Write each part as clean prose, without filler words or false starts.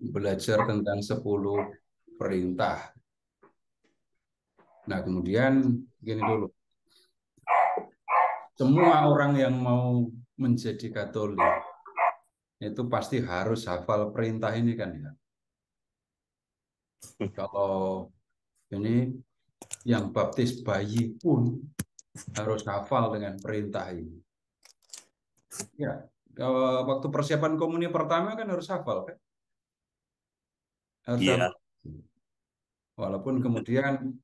belajar tentang 10 perintah. Nah, kemudian gini dulu. Semua orang yang mau menjadi Katolik itu pasti harus hafal perintah ini kan ya. Kalau ini yang baptis bayi pun harus hafal dengan perintah ini. Ya, waktu persiapan komuni pertama kan harus hafal kan? Harus Iya. hafal. Walaupun kemudian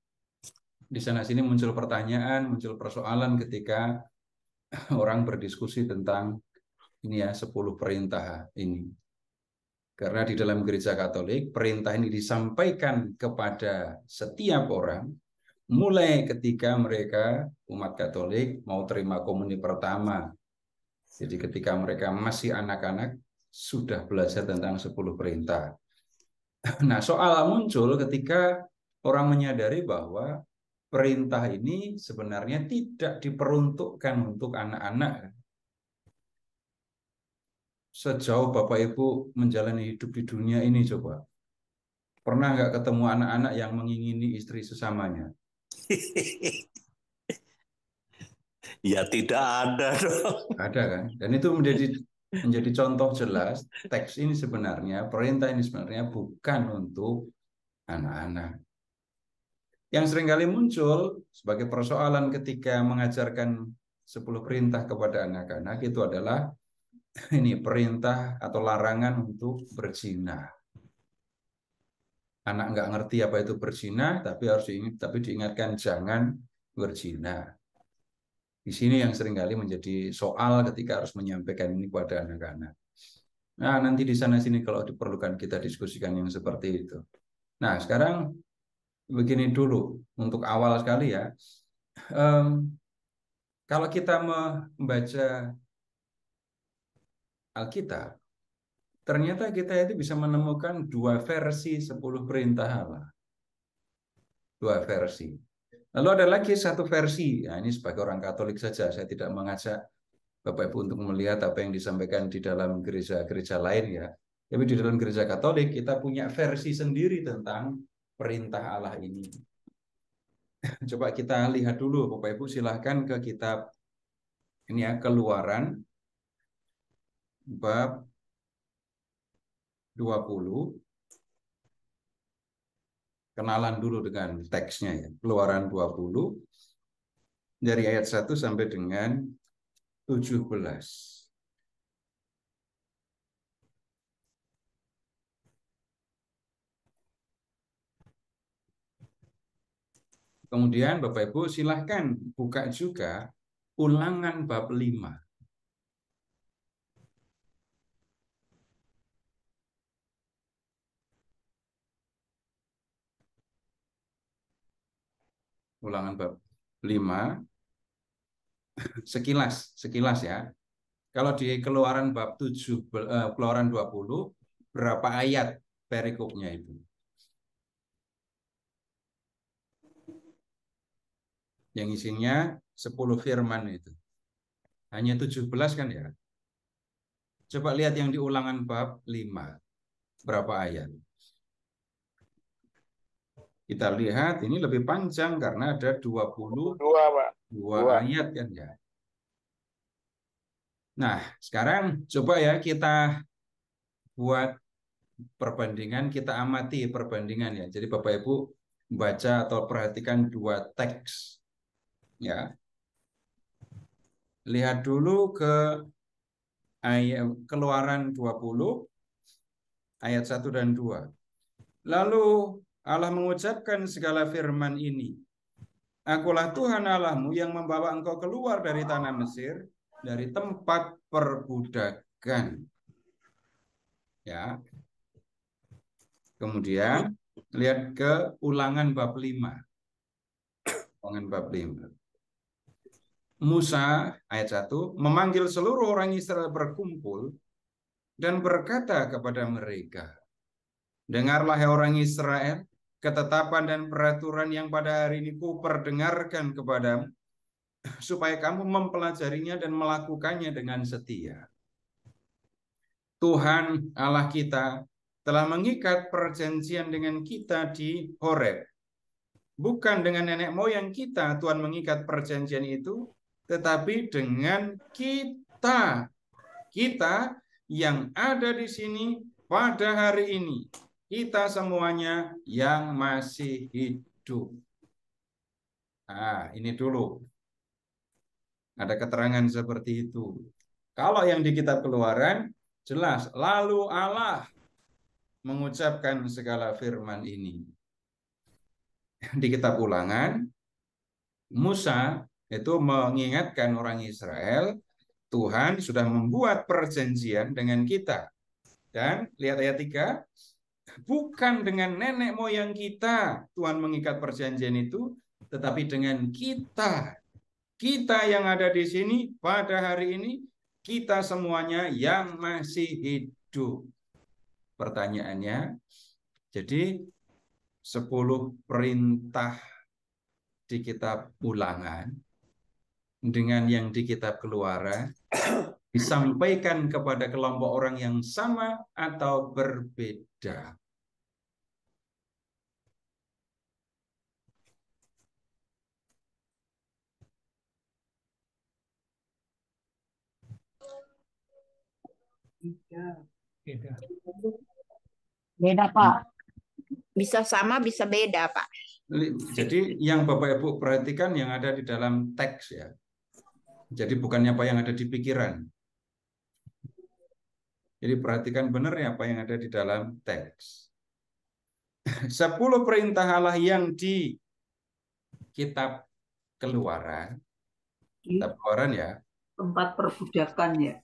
di sana sini muncul pertanyaan, muncul persoalan ketika orang berdiskusi tentang ini ya 10 perintah ini. Karena di dalam gereja Katolik perintah ini disampaikan kepada setiap orang mulai ketika mereka umat Katolik mau terima komuni pertama. Jadi ketika mereka masih anak-anak sudah belajar tentang 10 perintah. Nah, soal muncul ketika orang menyadari bahwa perintah ini sebenarnya tidak diperuntukkan untuk anak-anak. Sejauh Bapak Ibu menjalani hidup di dunia ini, coba. Pernah nggak ketemu anak-anak yang mengingini istri sesamanya? Ya tidak ada dong. Ada kan? Dan itu menjadi contoh jelas teks ini sebenarnya, perintah ini sebenarnya bukan untuk anak-anak. Yang seringkali muncul sebagai persoalan ketika mengajarkan 10 perintah kepada anak-anak itu adalah ini perintah atau larangan untuk berzina. Anak nggak ngerti apa itu berzina, tapi diingatkan jangan berzina. Di sini yang seringkali menjadi soal ketika harus menyampaikan ini kepada anak-anak. Nah, nanti di sana sini kalau diperlukan kita diskusikan yang seperti itu. Nah, sekarang begini dulu untuk awal sekali ya. Em, Kalau kita membaca Alkitab, ternyata kita itu bisa menemukan dua versi 10 perintah Allah. Dua versi. Lalu ada lagi satu versi. Nah, ini sebagai orang Katolik saja, saya tidak mengajak Bapak Ibu untuk melihat apa yang disampaikan di dalam gereja-gereja lain ya. Tapi di dalam gereja Katolik kita punya versi sendiri tentang perintah Allah ini. Coba kita lihat dulu, Bapak Ibu silahkan ke kitab ini ya, Keluaran bab 20. Kenalan dulu dengan teksnya ya. Keluaran 20 dari ayat 1 sampai dengan 17. Kemudian Bapak Ibu silahkan buka juga Ulangan bab 5. Ulangan bab 5 sekilas ya. Kalau di Keluaran bab 7 Keluaran 20 berapa ayat perikopnya itu? Yang isinya 10 firman itu. Hanya 17 kan ya? Coba lihat yang di Ulangan bab 5. Berapa ayat? Kita lihat ini lebih panjang karena ada 2, Pak. 22 2. ayat kan ya. Nah, sekarang coba ya kita buat perbandingan, kita amati perbandingan ya. Jadi Bapak Ibu baca atau perhatikan dua teks ya. Lihat dulu ke ayat Keluaran 20 ayat 1 dan 2. Lalu Allah mengucapkan segala firman ini. Akulah Tuhan Allahmu yang membawa engkau keluar dari tanah Mesir, dari tempat perbudakan. Ya. Kemudian lihat ke Ulangan bab 5. Ulangan bab 5. Musa ayat 1 memanggil seluruh orang Israel berkumpul dan berkata kepada mereka, dengarlah hai orang Israel, ketetapan dan peraturan yang pada hari ini kuperdengarkan kepadamu, supaya kamu mempelajarinya dan melakukannya dengan setia. Tuhan Allah kita telah mengikat perjanjian dengan kita di Horeb. Bukan dengan nenek moyang kita Tuhan mengikat perjanjian itu, tetapi dengan kita. Kita yang ada di sini pada hari ini. Kita semuanya yang masih hidup. Nah, ini dulu. Ada keterangan seperti itu. Kalau yang di kitab Keluaran, jelas. Lalu Allah mengucapkan segala firman ini. Di kitab Ulangan, Musa itu mengingatkan orang Israel, Tuhan sudah membuat perjanjian dengan kita. Dan lihat ayat 3, bukan dengan nenek moyang kita Tuhan mengikat perjanjian itu, tetapi dengan kita. Kita yang ada di sini pada hari ini, kita semuanya yang masih hidup. Pertanyaannya, jadi 10 perintah di kitab Ulangan dengan yang di kitab Keluaran disampaikan kepada kelompok orang yang sama atau berbeda? Beda. Beda, Pak. Bisa sama, bisa beda, Pak. Jadi yang Bapak Ibu perhatikan yang ada di dalam teks ya. Jadi bukannya apa yang ada di pikiran. Jadi perhatikan benar ya apa yang ada di dalam teks. 10 perintah Allah yang di kitab Keluaran. Kitab Keluaran ya. Tempat perbudakan ya.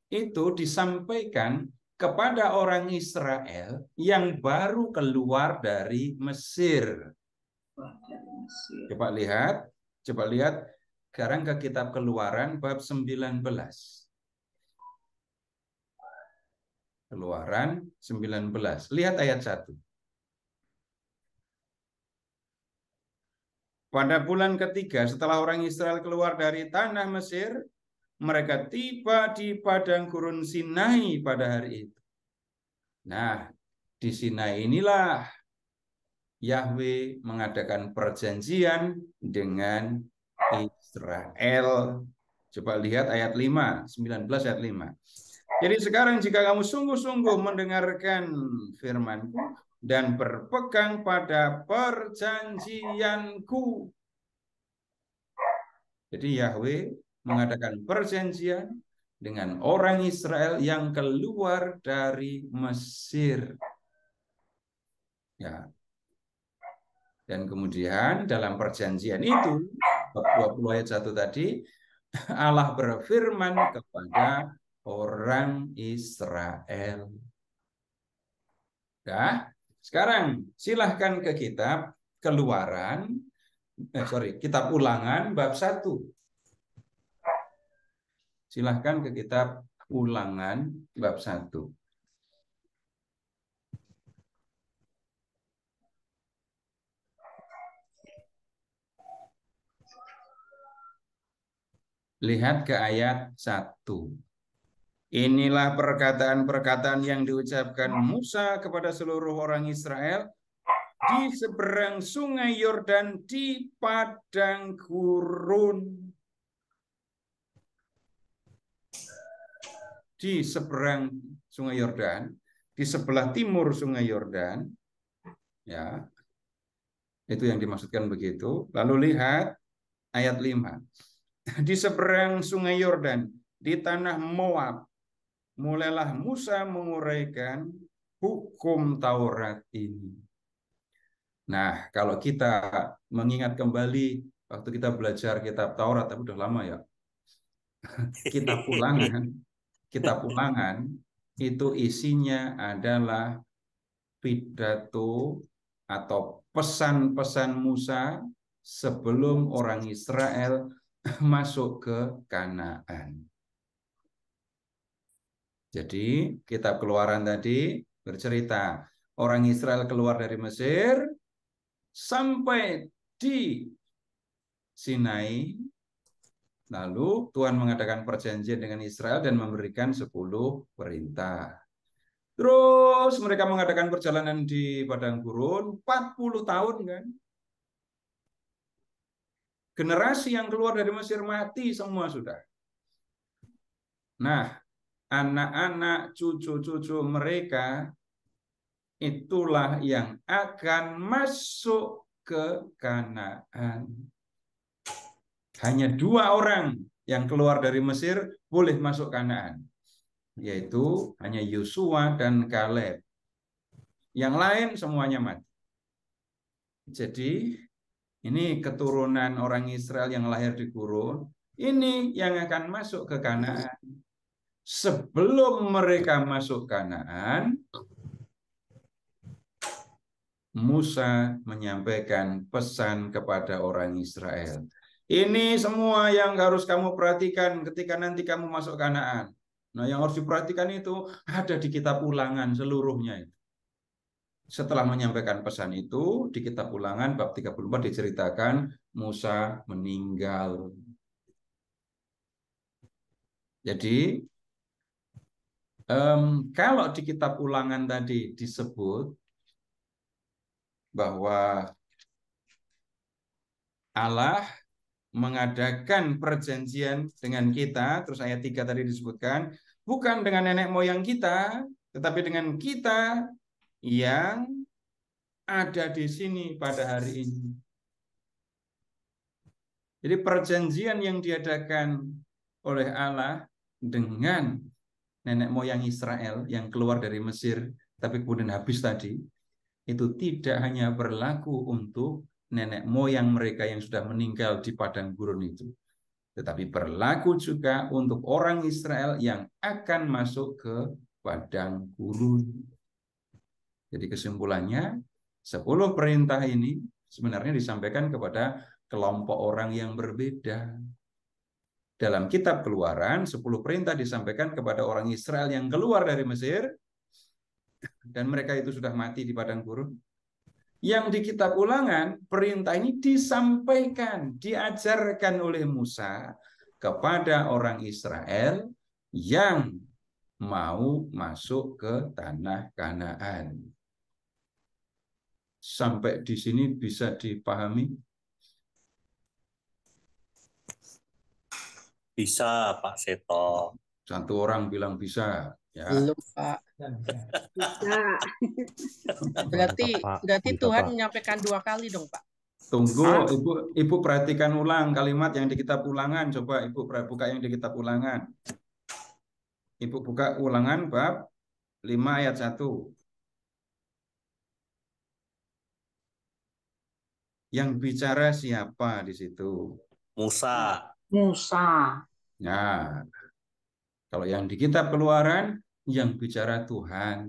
Itu disampaikan kepada orang Israel yang baru keluar dari Mesir. Coba lihat sekarang ke kitab Keluaran bab 19. Keluaran 19. Lihat ayat 1. Pada bulan ketiga setelah orang Israel keluar dari tanah Mesir, mereka tiba di padang gurun Sinai pada hari itu. Nah, di Sinai inilah Yahweh mengadakan perjanjian dengan Israel. Coba lihat ayat 5, 19 ayat 5. Jadi sekarang jika kamu sungguh-sungguh mendengarkan firman-Ku dan berpegang pada perjanjian-Ku. Jadi Yahweh mengadakan perjanjian dengan orang Israel yang keluar dari Mesir. Ya. Dan kemudian dalam perjanjian itu, bab 20 ayat 1 tadi, Allah berfirman kepada orang Israel. Ya, sekarang silahkan ke kitab Keluaran, kitab Ulangan bab 1. Silahkan ke kitab Ulangan bab 1. Lihat ke ayat 1. Inilah perkataan-perkataan yang diucapkan Musa kepada seluruh orang Israel di seberang sungai Yordan di padang gurun. Di seberang sungai Yordan, di sebelah timur sungai Yordan, ya, itu yang dimaksudkan begitu. Lalu lihat ayat 5. Di seberang sungai Yordan, di tanah Moab, mulailah Musa menguraikan hukum Taurat ini. Nah, kalau kita mengingat kembali waktu kita belajar kitab Taurat, tapi udah lama ya. Kitab Ulangan itu isinya adalah pidato atau pesan-pesan Musa sebelum orang Israel masuk ke Kanaan. Jadi kitab Keluaran tadi bercerita orang Israel keluar dari Mesir sampai di Sinai, lalu Tuhan mengadakan perjanjian dengan Israel dan memberikan 10 perintah. Terus mereka mengadakan perjalanan di padang gurun 40 tahun kan. Generasi yang keluar dari Mesir mati semua sudah. Nah, anak-anak cucu-cucu mereka itulah yang akan masuk ke Kanaan. Hanya 2 orang yang keluar dari Mesir boleh masuk Kanaan, yaitu hanya Yosua dan Kaleb. Yang lain semuanya mati. Jadi ini keturunan orang Israel yang lahir di gurun, ini yang akan masuk ke Kanaan. Sebelum mereka masuk Kanaan, Musa menyampaikan pesan kepada orang Israel. Ini semua yang harus kamu perhatikan ketika nanti kamu masuk Kanaan. Nah, yang harus diperhatikan itu ada di kitab Ulangan seluruhnya itu. Setelah menyampaikan pesan itu, di kitab Ulangan bab 34 diceritakan Musa meninggal. Jadi, kalau di kitab Ulangan tadi disebut bahwa Allah mengadakan perjanjian dengan kita, terus ayat 3 tadi disebutkan, bukan dengan nenek moyang kita, tetapi dengan kita yang ada di sini pada hari ini. Jadi perjanjian yang diadakan oleh Allah dengan nenek moyang Israel yang keluar dari Mesir, tapi kemudian habis tadi, itu tidak hanya berlaku untuk nenek moyang mereka yang sudah meninggal di padang gurun itu, tetapi berlaku juga untuk orang Israel yang akan masuk ke padang gurun. Jadi kesimpulannya, 10 perintah ini sebenarnya disampaikan kepada kelompok orang yang berbeda. Dalam kitab Keluaran, 10 perintah disampaikan kepada orang Israel yang keluar dari Mesir, dan mereka itu sudah mati di padang gurun. Yang di kitab Ulangan, perintah ini disampaikan, diajarkan oleh Musa kepada orang Israel yang mau masuk ke tanah Kanaan. Sampai di sini bisa dipahami? Bisa, Pak Seto. Satu orang bilang bisa, ya. Belum, Pak. Bisa. Berarti Bisa, Tuhan Pak. menyampaikan 2 kali dong, Pak. Tunggu, Ibu perhatikan ulang kalimat yang di kitab Ulangan. Coba Ibu buka yang di kitab Ulangan. Ibu buka Ulangan bab 5 ayat 1. Yang bicara siapa di situ? Musa. Musa. Nah, kalau yang di kitab Keluaran, yang bicara Tuhan.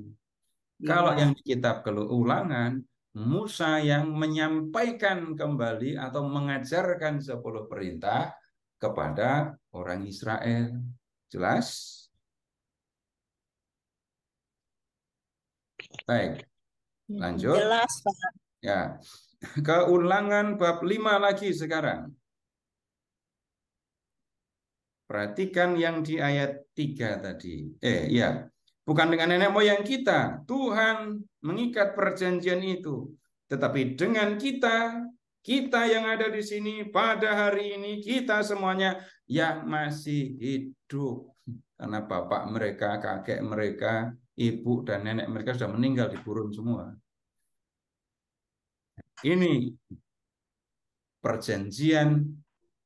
Kalau Iya. yang di kitab Ulangan, Musa yang menyampaikan kembali atau mengajarkan 10 perintah kepada orang Israel. Jelas? Baik, lanjut. Jelas, Pak. Ya, ke Ulangan bab 5 lagi sekarang. Perhatikan yang di ayat 3 tadi. Ya. Bukan dengan nenek moyang kita, Tuhan mengikat perjanjian itu. Tetapi dengan kita yang ada di sini pada hari ini, kita semuanya yang masih hidup. Karena bapak mereka, kakek mereka, ibu dan nenek mereka sudah meninggal di gurun semua. Ini perjanjian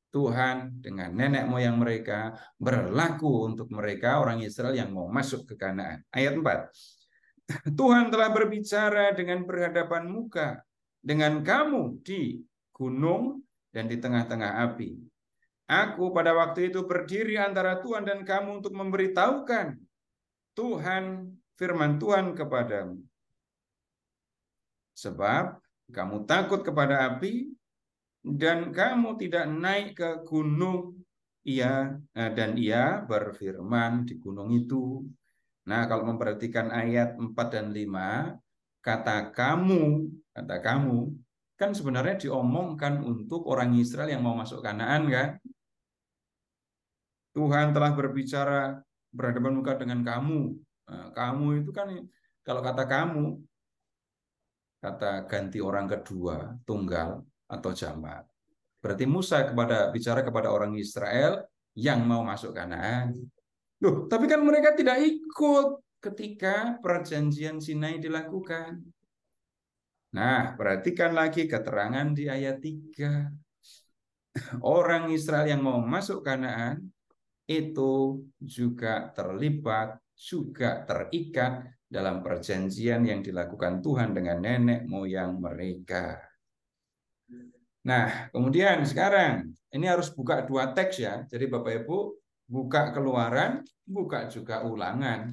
Tuhan dengan nenek moyang mereka berlaku untuk mereka orang Israel yang mau masuk ke Kanaan. Ayat 4. Tuhan telah berbicara dengan berhadapan muka dengan kamu di gunung dan di tengah-tengah api. Aku pada waktu itu berdiri antara Tuhan dan kamu untuk memberitahukan firman Tuhan kepadamu. Sebab kamu takut kepada api, dan kamu tidak naik ke gunung. Dan ia berfirman di gunung itu. Nah, kalau memperhatikan ayat 4 dan 5, kata kamu kan sebenarnya diomongkan untuk orang Israel yang mau masuk Kanaan, kan? Tuhan telah berbicara berhadapan muka dengan kamu. Nah, kamu itu kan, kalau kata kamu, kata ganti orang kedua, tunggal atau jamak. Berarti Musa bicara kepada orang Israel yang mau masuk Kanaan. Loh, tapi kan mereka tidak ikut ketika perjanjian Sinai dilakukan. Nah, perhatikan lagi keterangan di ayat 3. Orang Israel yang mau masuk Kanaan itu juga terlibat, juga terikat dalam perjanjian yang dilakukan Tuhan dengan nenek moyang mereka. Nah, kemudian sekarang ini harus buka 2 teks ya. Jadi Bapak Ibu buka Keluaran, buka juga Ulangan.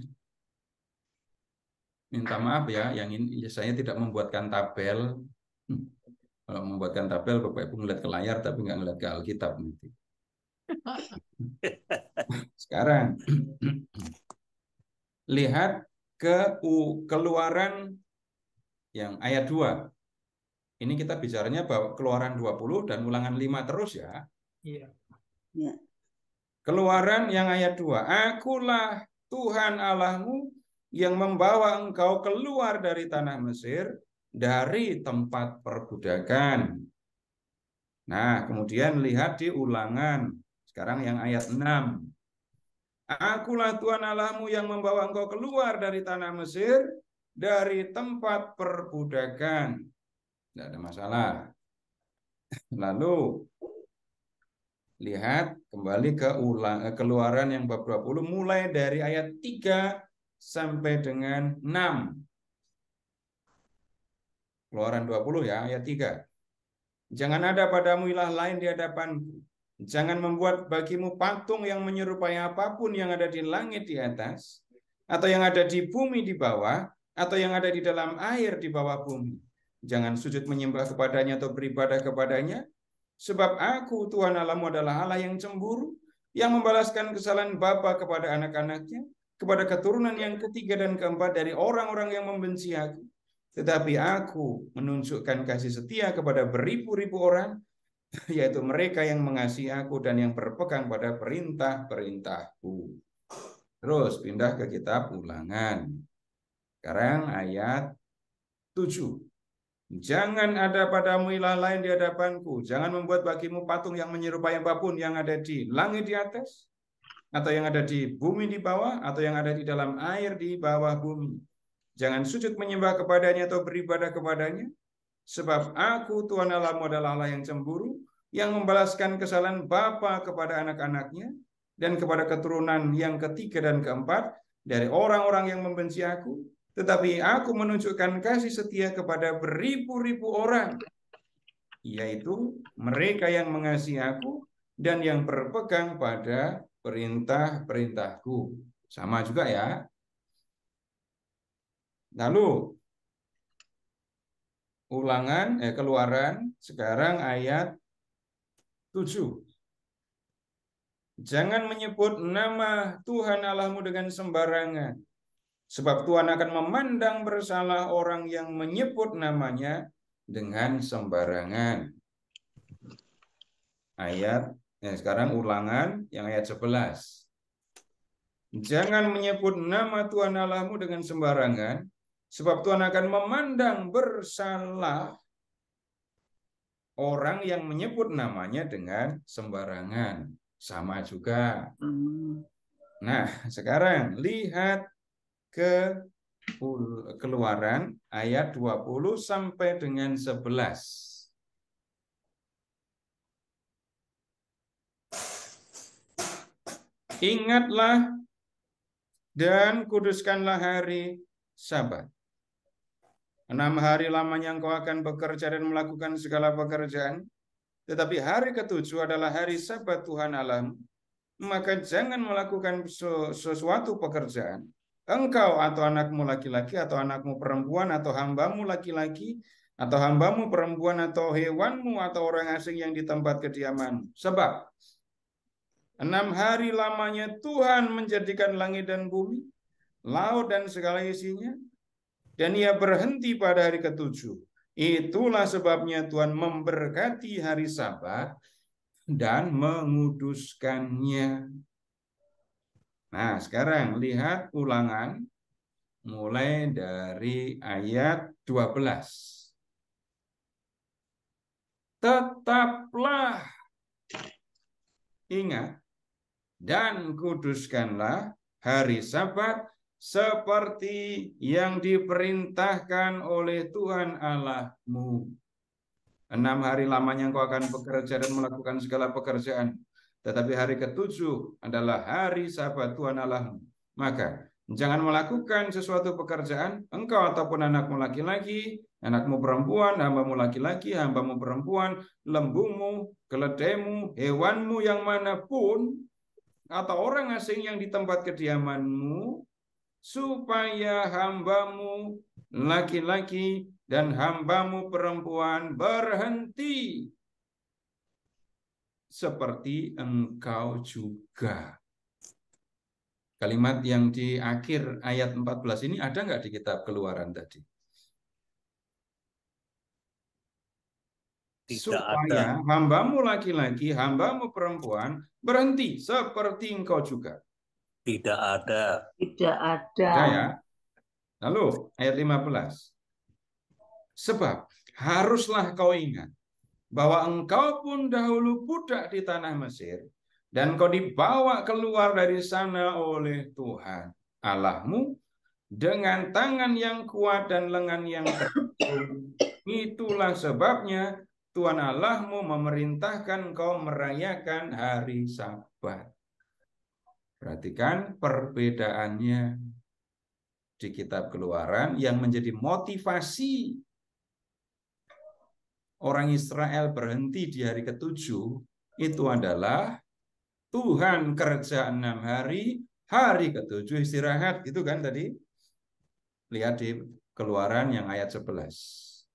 Minta maaf ya, yang ini saya tidak membuatkan tabel. Kalau membuatkan tabel, Bapak Ibu ngeliat ke layar tapi nggak ngeliat ke Alkitab nanti. Sekarang lihat ke Keluaran yang ayat 2. Ini kita bicaranya bahwa Keluaran 20 dan Ulangan 5 terus ya. Iya. Keluaran yang ayat 2. Akulah Tuhan Allahmu yang membawa engkau keluar dari tanah Mesir, dari tempat perbudakan. Nah, kemudian lihat di Ulangan. Sekarang yang ayat 6. Akulah Tuhan Allahmu yang membawa engkau keluar dari tanah Mesir, dari tempat perbudakan. Tidak ada masalah. Lalu lihat kembali ke Keluaran yang bab 20 mulai dari ayat 3 sampai dengan 6. Keluaran 20 ya, ayat 3. Jangan ada padamu ilah lain di hadapanku. Jangan membuat bagimu patung yang menyerupai apapun yang ada di langit di atas, atau yang ada di bumi di bawah, atau yang ada di dalam air di bawah bumi. Jangan sujud menyembah kepadanya atau beribadah kepadanya, sebab aku Tuhan Allahmu adalah Allah yang cemburu, yang membalaskan kesalahan bapa kepada anak-anaknya, kepada keturunan yang ketiga dan keempat dari orang-orang yang membenci aku. Tetapi aku menunjukkan kasih setia kepada beribu-ribu orang, yaitu mereka yang mengasihi aku dan yang berpegang pada perintah-perintahku. Terus pindah ke kitab Ulangan. Sekarang ayat 7. Jangan ada padamu ilah lain di hadapanku. Jangan membuat bagimu patung yang menyerupai apapun yang ada di langit di atas, atau yang ada di bumi di bawah, atau yang ada di dalam air di bawah bumi. Jangan sujud menyembah kepadanya atau beribadah kepadanya, sebab aku Tuhan Allahmu adalah Allah yang cemburu, yang membalaskan kesalahan bapa kepada anak-anaknya, dan kepada keturunan yang ketiga dan keempat dari orang-orang yang membenci aku. Tetapi aku menunjukkan kasih setia kepada beribu-ribu orang, yaitu mereka yang mengasihi aku dan yang berpegang pada perintah-perintahku. Sama juga ya. Lalu Keluaran sekarang ayat 7. Jangan menyebut nama Tuhan Allahmu dengan sembarangan, sebab Tuhan akan memandang bersalah orang yang menyebut namanya dengan sembarangan. Sekarang Ulangan yang ayat 11. Jangan menyebut nama Tuhan Allahmu dengan sembarangan, sebab Tuhan akan memandang bersalah orang yang menyebut namanya dengan sembarangan. Sama juga. Nah, sekarang lihat ke Keluaran ayat 20 sampai dengan 11. Ingatlah dan kuduskanlah hari Sabat. 6 hari lamanya engkau akan bekerja dan melakukan segala pekerjaan. Tetapi hari ke-7 adalah hari Sabat Tuhan Allahmu. Maka jangan melakukan sesuatu pekerjaan, engkau atau anakmu laki-laki atau anakmu perempuan atau hambamu laki-laki atau hambamu perempuan atau hewanmu atau orang asing yang di tempat kediamanmu. Sebab 6 hari lamanya Tuhan menjadikan langit dan bumi, laut dan segala isinya, dan ia berhenti pada hari ke-7. Itulah sebabnya Tuhan memberkati hari Sabat dan menguduskannya. Nah, sekarang lihat Ulangan mulai dari ayat 12. Tetaplah ingat dan kuduskanlah hari Sabat seperti yang diperintahkan oleh Tuhan Allahmu. 6 hari lamanya engkau akan bekerja dan melakukan segala pekerjaan. Tetapi hari ke-7 adalah hari Sabat Tuhan Allahmu. Maka jangan melakukan sesuatu pekerjaan, engkau ataupun anakmu laki-laki, anakmu perempuan, hambamu laki-laki, hambamu perempuan, lembumu, keledaimu, hewanmu yang manapun, atau orang asing yang di tempat kediamanmu, supaya hambamu laki-laki dan hambamu perempuan berhenti seperti engkau juga. Kalimat yang di akhir ayat 14 ini ada nggak di kitab Keluaran tadi? Tidak Supaya ada. hambamu laki-laki, hambamu perempuan berhenti seperti engkau juga. Tidak ada. Tidak ada. Ada ya? Lalu ayat 15. Sebab haruslah kau ingat bahwa engkau pun dahulu budak di tanah Mesir, dan kau dibawa keluar dari sana oleh Tuhan Allahmu dengan tangan yang kuat dan lengan yang terkungkung. Itulah sebabnya Tuhan Allahmu memerintahkan kau merayakan hari Sabat. Perhatikan perbedaannya di kitab Keluaran yang menjadi motivasi orang Israel berhenti di hari ke-7 itu adalah Tuhan kerja 6 hari, hari ke-7 istirahat. Itu kan tadi lihat di Keluaran yang ayat 11.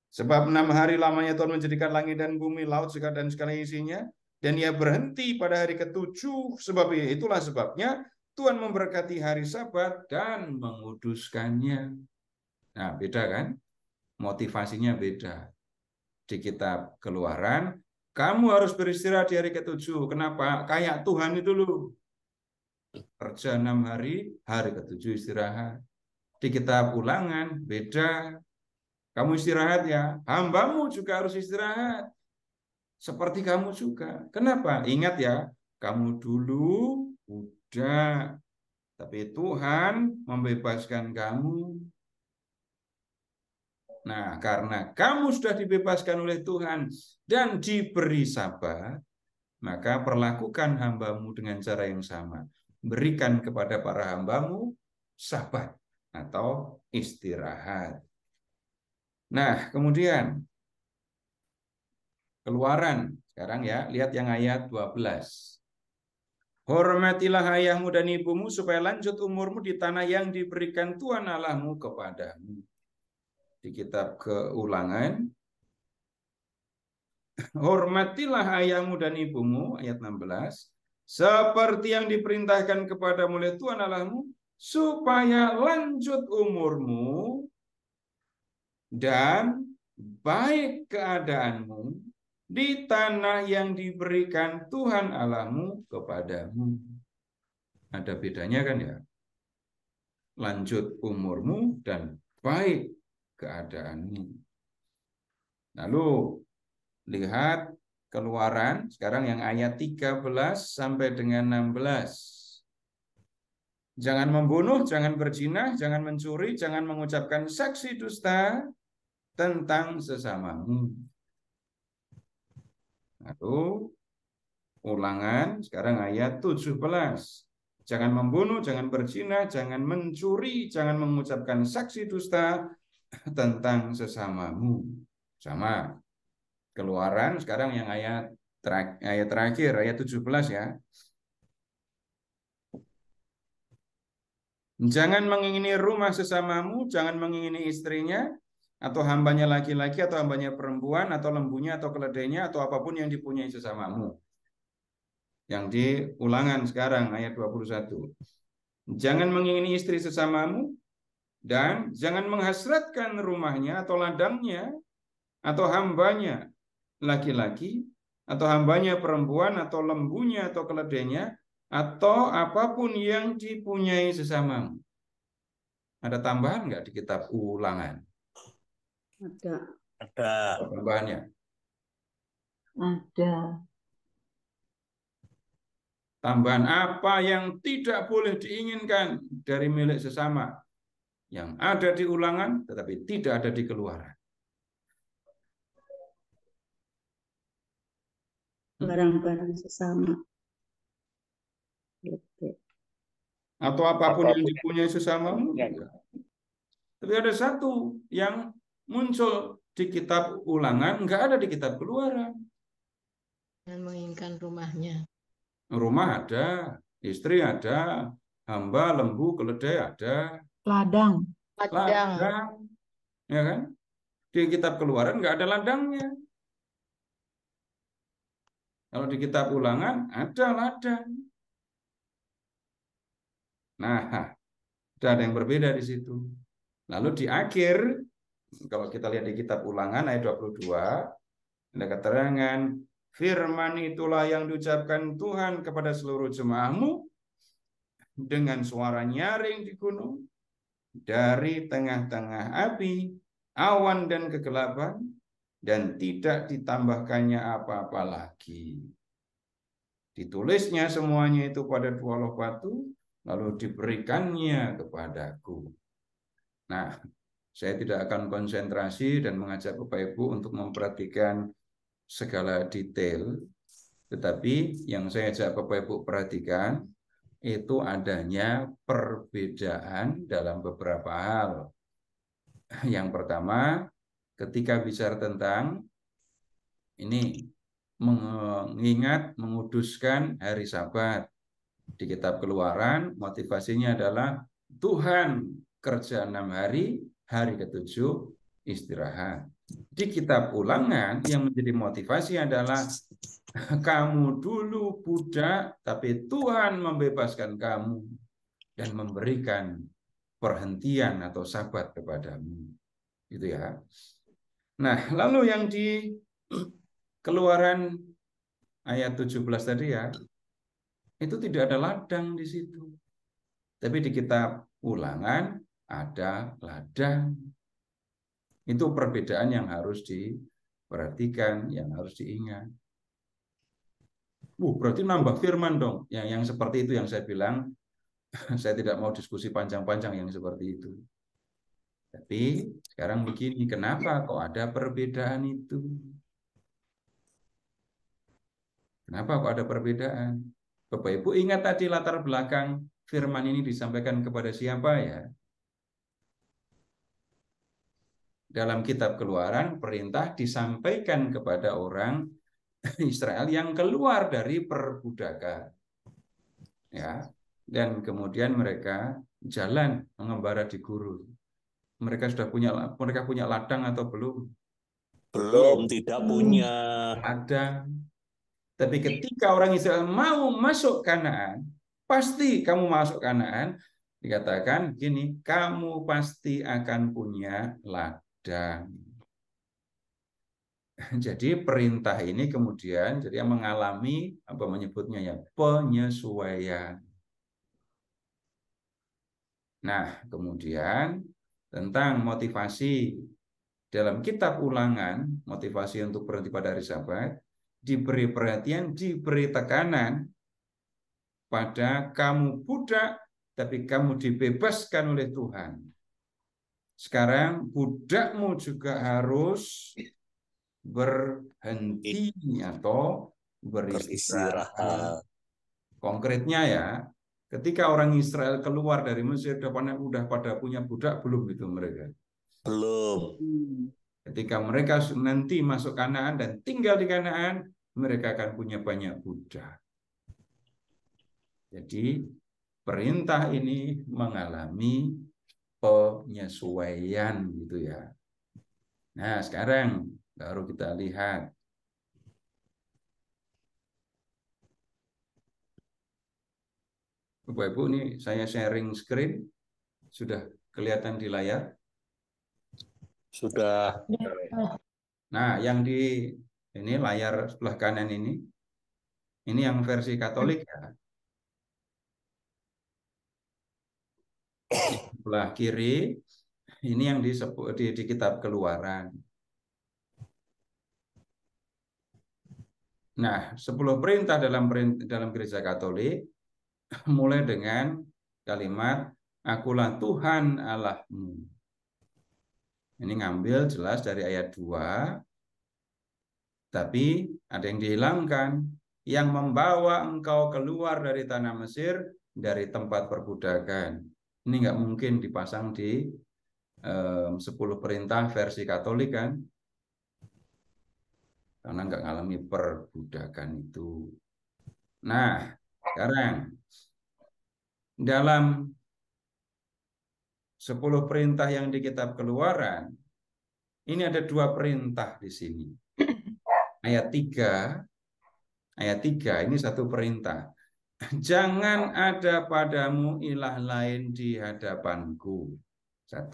Sebab 6 hari lamanya Tuhan menjadikan langit dan bumi, laut dan segala isinya, dan ia berhenti pada hari ke-7. Sebab itulah sebabnya Tuhan memberkati hari Sabat dan menguduskannya. Nah, beda kan? Motivasinya beda. Di kitab Keluaran, kamu harus beristirahat di hari ke-7. Kenapa? Kayak Tuhan itu loh. Kerja 6 hari, hari ke-7 istirahat. Di kitab Ulangan, beda. Kamu istirahat ya, hambamu juga harus istirahat. Seperti kamu juga. Kenapa? Ingat ya, kamu dulu budak, tapi Tuhan membebaskan kamu. Nah, karena kamu sudah dibebaskan oleh Tuhan dan diberi Sabat, maka perlakukan hambamu dengan cara yang sama. Berikan kepada para hambamu Sabat atau istirahat. Nah, kemudian Keluaran. Sekarang ya, lihat yang ayat 12. Hormatilah ayahmu dan ibumu supaya lanjut umurmu di tanah yang diberikan Tuhan Allahmu kepadamu. Di kitab Keulangan, hormatilah ayahmu dan ibumu, ayat 16, seperti yang diperintahkan kepadamu oleh Tuhan Allahmu, supaya lanjut umurmu dan baik keadaanmu di tanah yang diberikan Tuhan Allahmu kepadamu. Ada bedanya kan ya? Lanjut umurmu dan baik keadaanmu. Lalu lihat Keluaran sekarang yang ayat 13 sampai dengan 16. Jangan membunuh, jangan berzina, jangan mencuri, jangan mengucapkan saksi dusta tentang sesamamu. Lalu Ulangan sekarang ayat 17. Jangan membunuh, jangan berzina, jangan mencuri, jangan mengucapkan saksi dusta tentang sesamamu. Sama. Keluaran sekarang yang ayat terakhir, ayat 17 ya. Jangan mengingini rumah sesamamu, jangan mengingini istrinya, atau hambanya laki-laki, atau hambanya perempuan, atau lembunya, atau keledainya, atau apapun yang dipunyai sesamamu. Yang di Ulangan sekarang ayat 21. Jangan mengingini istri sesamamu, dan jangan menghasratkan rumahnya, atau ladangnya, atau hambanya laki-laki, atau hambanya perempuan, atau lembunya, atau keledainya, atau apapun yang dipunyai sesamamu. Ada tambahan nggak di kitab Ulangan? Ada. Ada. Apa tambahannya? Ada. Tambahan apa yang tidak boleh diinginkan dari milik sesama yang ada di Ulangan tetapi tidak ada di Keluaran? Barang-barang sesama. Gitu. Atau apapun yang dipunyai sesamamu. Tapi ada satu yang muncul di kitab Ulangan, nggak ada di kitab Keluaran. Dan menginginkan rumahnya. Rumah ada, istri ada, hamba, lembu, keledai ada, Ladang. Ladang. ladang, ya kan? Di kitab Keluaran nggak ada ladangnya. Kalau di kitab Ulangan ada ladang. Nah, ada yang berbeda di situ. Lalu di akhir, kalau kita lihat di kitab Ulangan ayat 22, ada keterangan, firman itulah yang diucapkan Tuhan kepada seluruh jemaahmu dengan suara nyaring di gunung, dari tengah-tengah api, awan dan kegelapan, dan tidak ditambahkannya apa-apa lagi. Ditulisnya semuanya itu pada dua loh batu, lalu diberikannya kepadaku. Nah, saya tidak akan konsentrasi dan mengajak Bapak Ibu untuk memperhatikan segala detail, tetapi yang saya ajak Bapak Ibu perhatikan itu adanya perbedaan dalam beberapa hal. Yang pertama, ketika bicara tentang ini mengingat, menguduskan hari Sabat. Di kitab Keluaran, motivasinya adalah Tuhan kerja 6 hari, hari ke-7 istirahat. Di kitab Ulangan, yang menjadi motivasi adalah kamu dulu budak, tapi Tuhan membebaskan kamu dan memberikan perhentian atau sabat kepadamu. Gitu ya. Nah, lalu yang di Keluaran ayat 17 tadi ya, itu tidak ada ladang di situ. Tapi di kitab Ulangan ada ladang. Itu perbedaan yang harus diperhatikan, yang harus diingat. Berarti nambah firman dong. Yang seperti itu yang saya bilang, saya tidak mau diskusi panjang-panjang yang seperti itu. Tapi sekarang begini, kenapa kok ada perbedaan itu? Kenapa kok ada perbedaan? Bapak Ibu ingat tadi latar belakang firman ini disampaikan kepada siapa ya? Dalam kitab Keluaran, perintah disampaikan kepada orang Israel yang keluar dari perbudakan. Ya, dan kemudian mereka jalan mengembara di gurun. Mereka punya ladang atau belum? Belum, tidak punya. Ada. Tapi ketika orang Israel mau masuk Kanaan, pasti kamu masuk Kanaan, dikatakan gini, kamu pasti akan punya ladang. Jadi perintah ini kemudian jadi yang mengalami apa menyebutnya ya penyesuaian. Nah, kemudian tentang motivasi dalam kitab Ulangan, motivasi untuk berhenti pada hari Sabat, diberi perhatian, diberi tekanan pada kamu budak, tapi kamu dibebaskan oleh Tuhan. Sekarang budakmu juga harus berhenti atau beristirahat. Konkretnya ya, ketika orang Israel keluar dari Mesir, udah pada punya budak belum itu mereka? Belum. Ketika mereka nanti masuk Kanaan dan tinggal di Kanaan, mereka akan punya banyak budak. Jadi perintah ini mengalami penyesuaian gitu ya. Nah, sekarang baru kita lihat. Bapak Ibu, ini saya sharing screen. Sudah kelihatan di layar? Sudah. Nah, yang di ini layar sebelah kanan ini yang versi Katolik ya. sebelah kiri ini yang disebut di kitab Keluaran. Nah, 10 perintah dalam Gereja Katolik mulai dengan kalimat Akulah Tuhan Allahmu. Ini ngambil jelas dari ayat 2, tapi ada yang dihilangkan. Yang membawa engkau keluar dari tanah Mesir, dari tempat perbudakan. Ini nggak mungkin dipasang di 10 perintah versi Katolik kan? Karena nggak ngalami perbudakan itu. Nah, sekarang dalam 10 perintah yang di kitab Keluaran, ini ada 2 perintah di sini. Ayat 3 ini 1 perintah. Jangan ada padamu ilah lain di hadapanku. 1.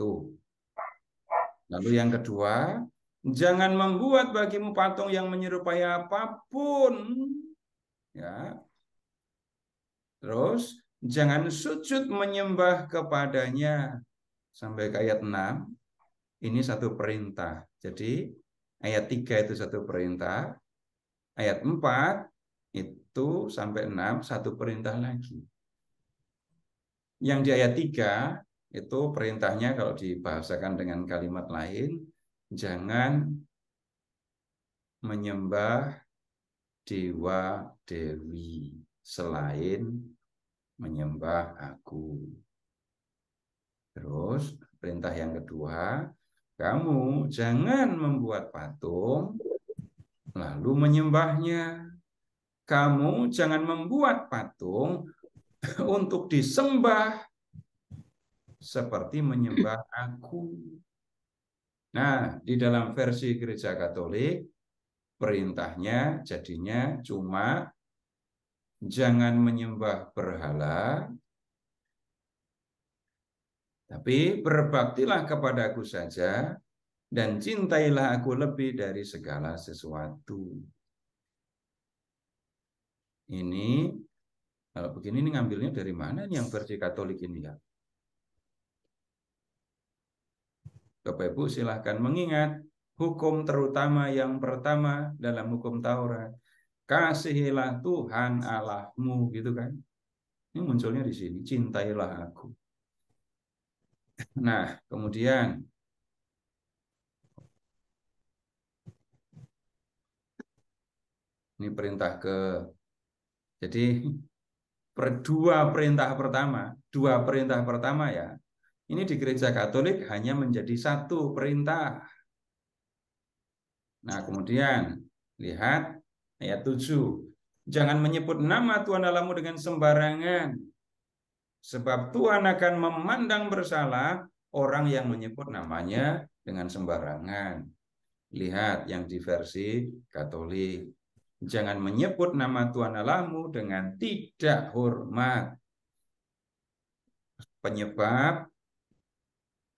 Lalu yang kedua, jangan membuat bagimu patung yang menyerupai apapun. Ya. Terus, jangan sujud menyembah kepadanya. Sampai ke ayat 6, ini 1 perintah. Jadi, ayat 3 itu 1 perintah. Ayat 4 itu sampai 6 1 perintah lagi. Yang di ayat 3 itu perintahnya kalau dibahasakan dengan kalimat lain, jangan menyembah dewa dewi selain menyembah aku. Terus perintah yang kedua, kamu jangan membuat patung lalu menyembahnya. Kamu jangan membuat patung untuk disembah seperti menyembah aku. Nah, di dalam versi Gereja Katolik, perintahnya jadinya cuma jangan menyembah berhala, tapi berbaktilah kepadaku saja, dan cintailah aku lebih dari segala sesuatu. Ini, kalau begini ini ngambilnya dari mana nih yang versi Katolik ini ya? Bapak Ibu silahkan mengingat hukum terutama yang pertama dalam hukum Taurat. Kasihilah Tuhan Allahmu, gitu kan? Ini munculnya di sini, cintailah aku. Nah, kemudian ini perintah jadi dua perintah pertama ya. Ini di Gereja Katolik hanya menjadi 1 perintah. Nah, kemudian lihat ayat 7. Jangan menyebut nama Tuhan Allahmu dengan sembarangan, sebab Tuhan akan memandang bersalah orang yang menyebut namanya dengan sembarangan. Lihat yang di versi Katolik. Jangan menyebut nama Tuhan Allahmu dengan tidak hormat. Penyebab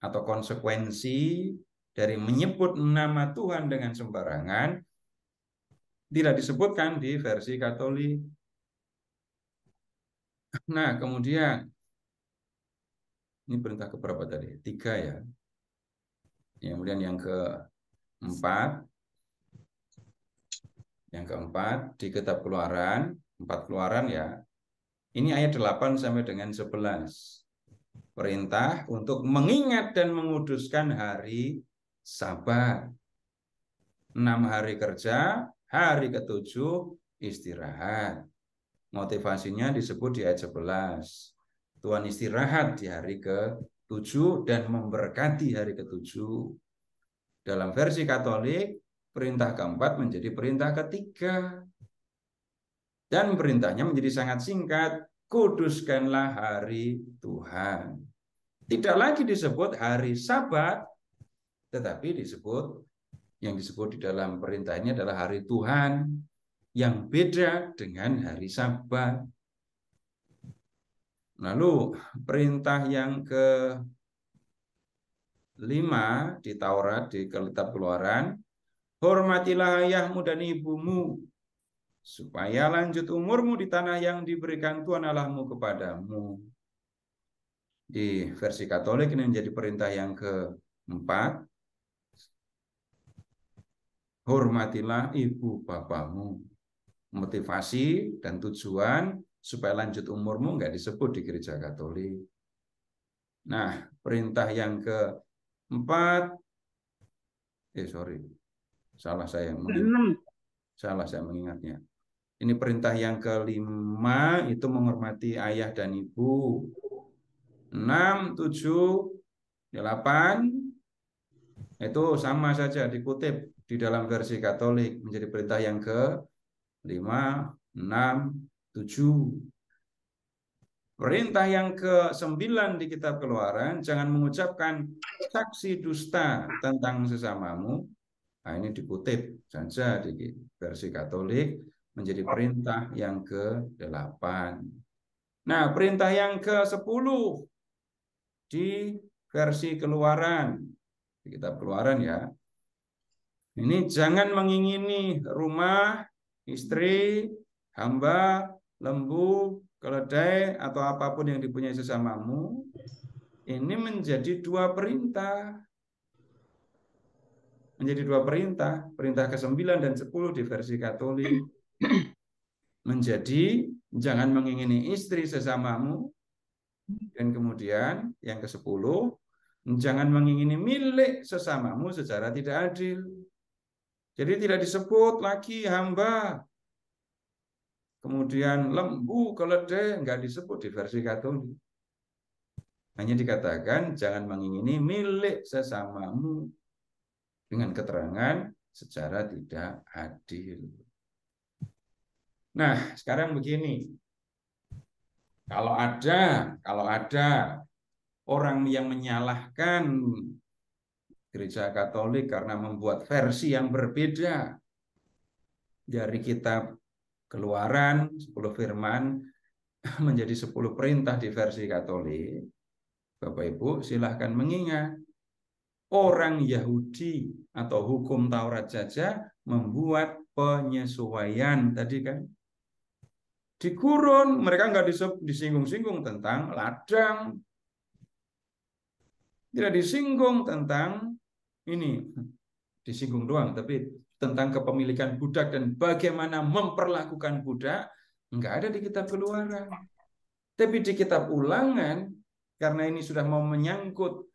atau konsekuensi dari menyebut nama Tuhan dengan sembarangan tidak disebutkan di versi Katolik. Nah, kemudian ini perintah keberapa tadi? 3 ya. Kemudian yang keempat di kitab Keluaran, 4 Keluaran ya. Ini ayat 8 sampai dengan 11. Perintah untuk mengingat dan menguduskan hari Sabat. 6 hari kerja, hari ke-7 istirahat. Motivasinya disebut di ayat 11. Tuhan istirahat di hari ke-7 dan memberkati hari ke-7. Dalam versi Katolik, perintah keempat menjadi perintah ketiga. Dan perintahnya menjadi sangat singkat, kuduskanlah hari Tuhan. Tidak lagi disebut hari Sabat, tetapi yang disebut di dalam perintah ini adalah hari Tuhan, yang beda dengan hari Sabat. Lalu perintah yang ke-5 di Taurat, di kitab Keluaran, hormatilah ayahmu dan ibumu, supaya lanjut umurmu di tanah yang diberikan Tuhan Allahmu kepadamu. Di versi Katolik ini menjadi perintah yang keempat. Hormatilah ibu bapamu. Motivasi dan tujuan supaya lanjut umurmu nggak disebut di gereja Katolik. Nah, perintah yang keempat, salah saya mengingatnya. Ini perintah yang kelima itu menghormati ayah dan ibu. 6, 7, 8 itu sama saja dikutip di dalam versi Katolik menjadi perintah yang ke-5, 6, 7. Perintah yang ke-9 di kitab Keluaran, jangan mengucapkan saksi dusta tentang sesamamu. Nah, ini dikutip saja di versi Katolik menjadi perintah yang ke-8. Nah, perintah yang ke-10 di versi Keluaran, di kitab Keluaran ya. Ini jangan mengingini rumah, istri, hamba, lembu, keledai, atau apapun yang dipunyai sesamamu. Ini menjadi dua perintah. Menjadi dua perintah. Perintah ke-9 dan 10 di versi Katolik. Menjadi jangan mengingini istri sesamamu. Dan kemudian yang ke-10, jangan mengingini milik sesamamu secara tidak adil. Jadi tidak disebut lagi hamba. Kemudian lembu, keledai, nggak disebut di versi Katolik. Hanya dikatakan jangan mengingini milik sesamamu dengan keterangan secara tidak adil. Nah, sekarang begini. Kalau ada orang yang menyalahkan gereja Katolik karena membuat versi yang berbeda dari kitab Keluaran 10 firman menjadi 10 perintah di versi Katolik, Bapak Ibu silahkan mengingat orang Yahudi atau hukum Taurat saja membuat penyesuaian tadi kan. Di Gurun mereka nggak disinggung-singgung tentang ladang, tidak disinggung tentang ini, disinggung doang, tapi tentang kepemilikan budak dan bagaimana memperlakukan budak nggak ada di kitab Keluaran. Tapi di kitab Ulangan, karena ini sudah mau menyangkut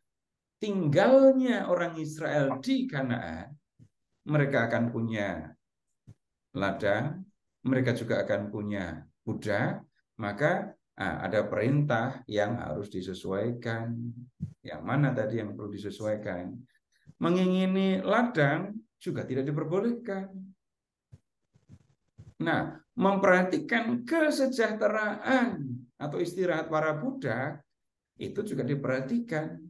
tinggalnya orang Israel di Kanaan, mereka akan punya ladang, mereka juga akan punya budak, maka ada perintah yang harus disesuaikan. Yang mana tadi yang perlu disesuaikan? Mengingini ladang juga tidak diperbolehkan. Nah, memperhatikan kesejahteraan atau istirahat para budak itu juga diperhatikan.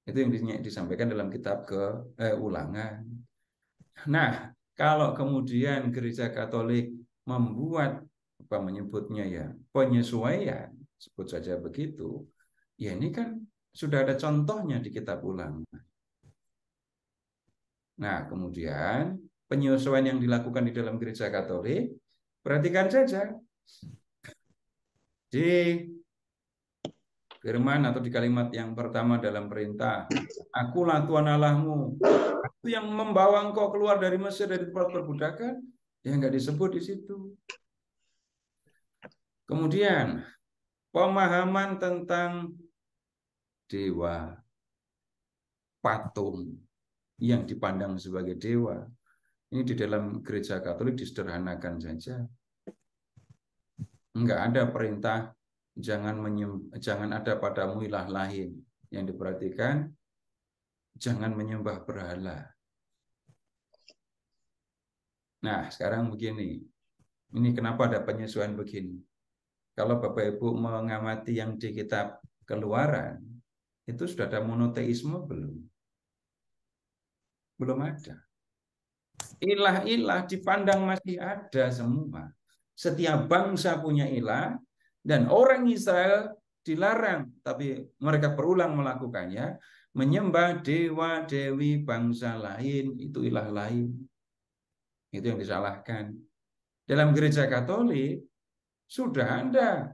Itu yang disampaikan dalam kitab Ulangan. Nah, kalau kemudian gereja Katolik membuat menyebutnya ya penyesuaian, sebut saja begitu, ya ini kan sudah ada contohnya di kitab Ulangan. Nah, kemudian penyesuaian yang dilakukan di dalam gereja Katolik, perhatikan saja di firman atau di kalimat yang pertama dalam perintah, Akulah Tuhan Allahmu, itu yang membawa engkau keluar dari Mesir dari tempat perbudakan, ya nggak disebut di situ. Kemudian pemahaman tentang dewa, patung yang dipandang sebagai dewa. Ini di dalam gereja Katolik disederhanakan saja. Enggak ada perintah jangan ada padamu ilah lain. Yang diperhatikan jangan menyembah berhala. Nah, sekarang begini. Ini kenapa ada penyesuaian begini? Kalau Bapak Ibu mengamati yang di kitab Keluaran, itu sudah ada monoteisme belum? Belum ada. Ilah-ilah dipandang masih ada semua. Setiap bangsa punya ilah, dan orang Israel dilarang, tapi mereka berulang melakukannya, menyembah dewa-dewi bangsa lain, itu ilah lain. Itu yang disalahkan. Dalam gereja Katolik, sudah ada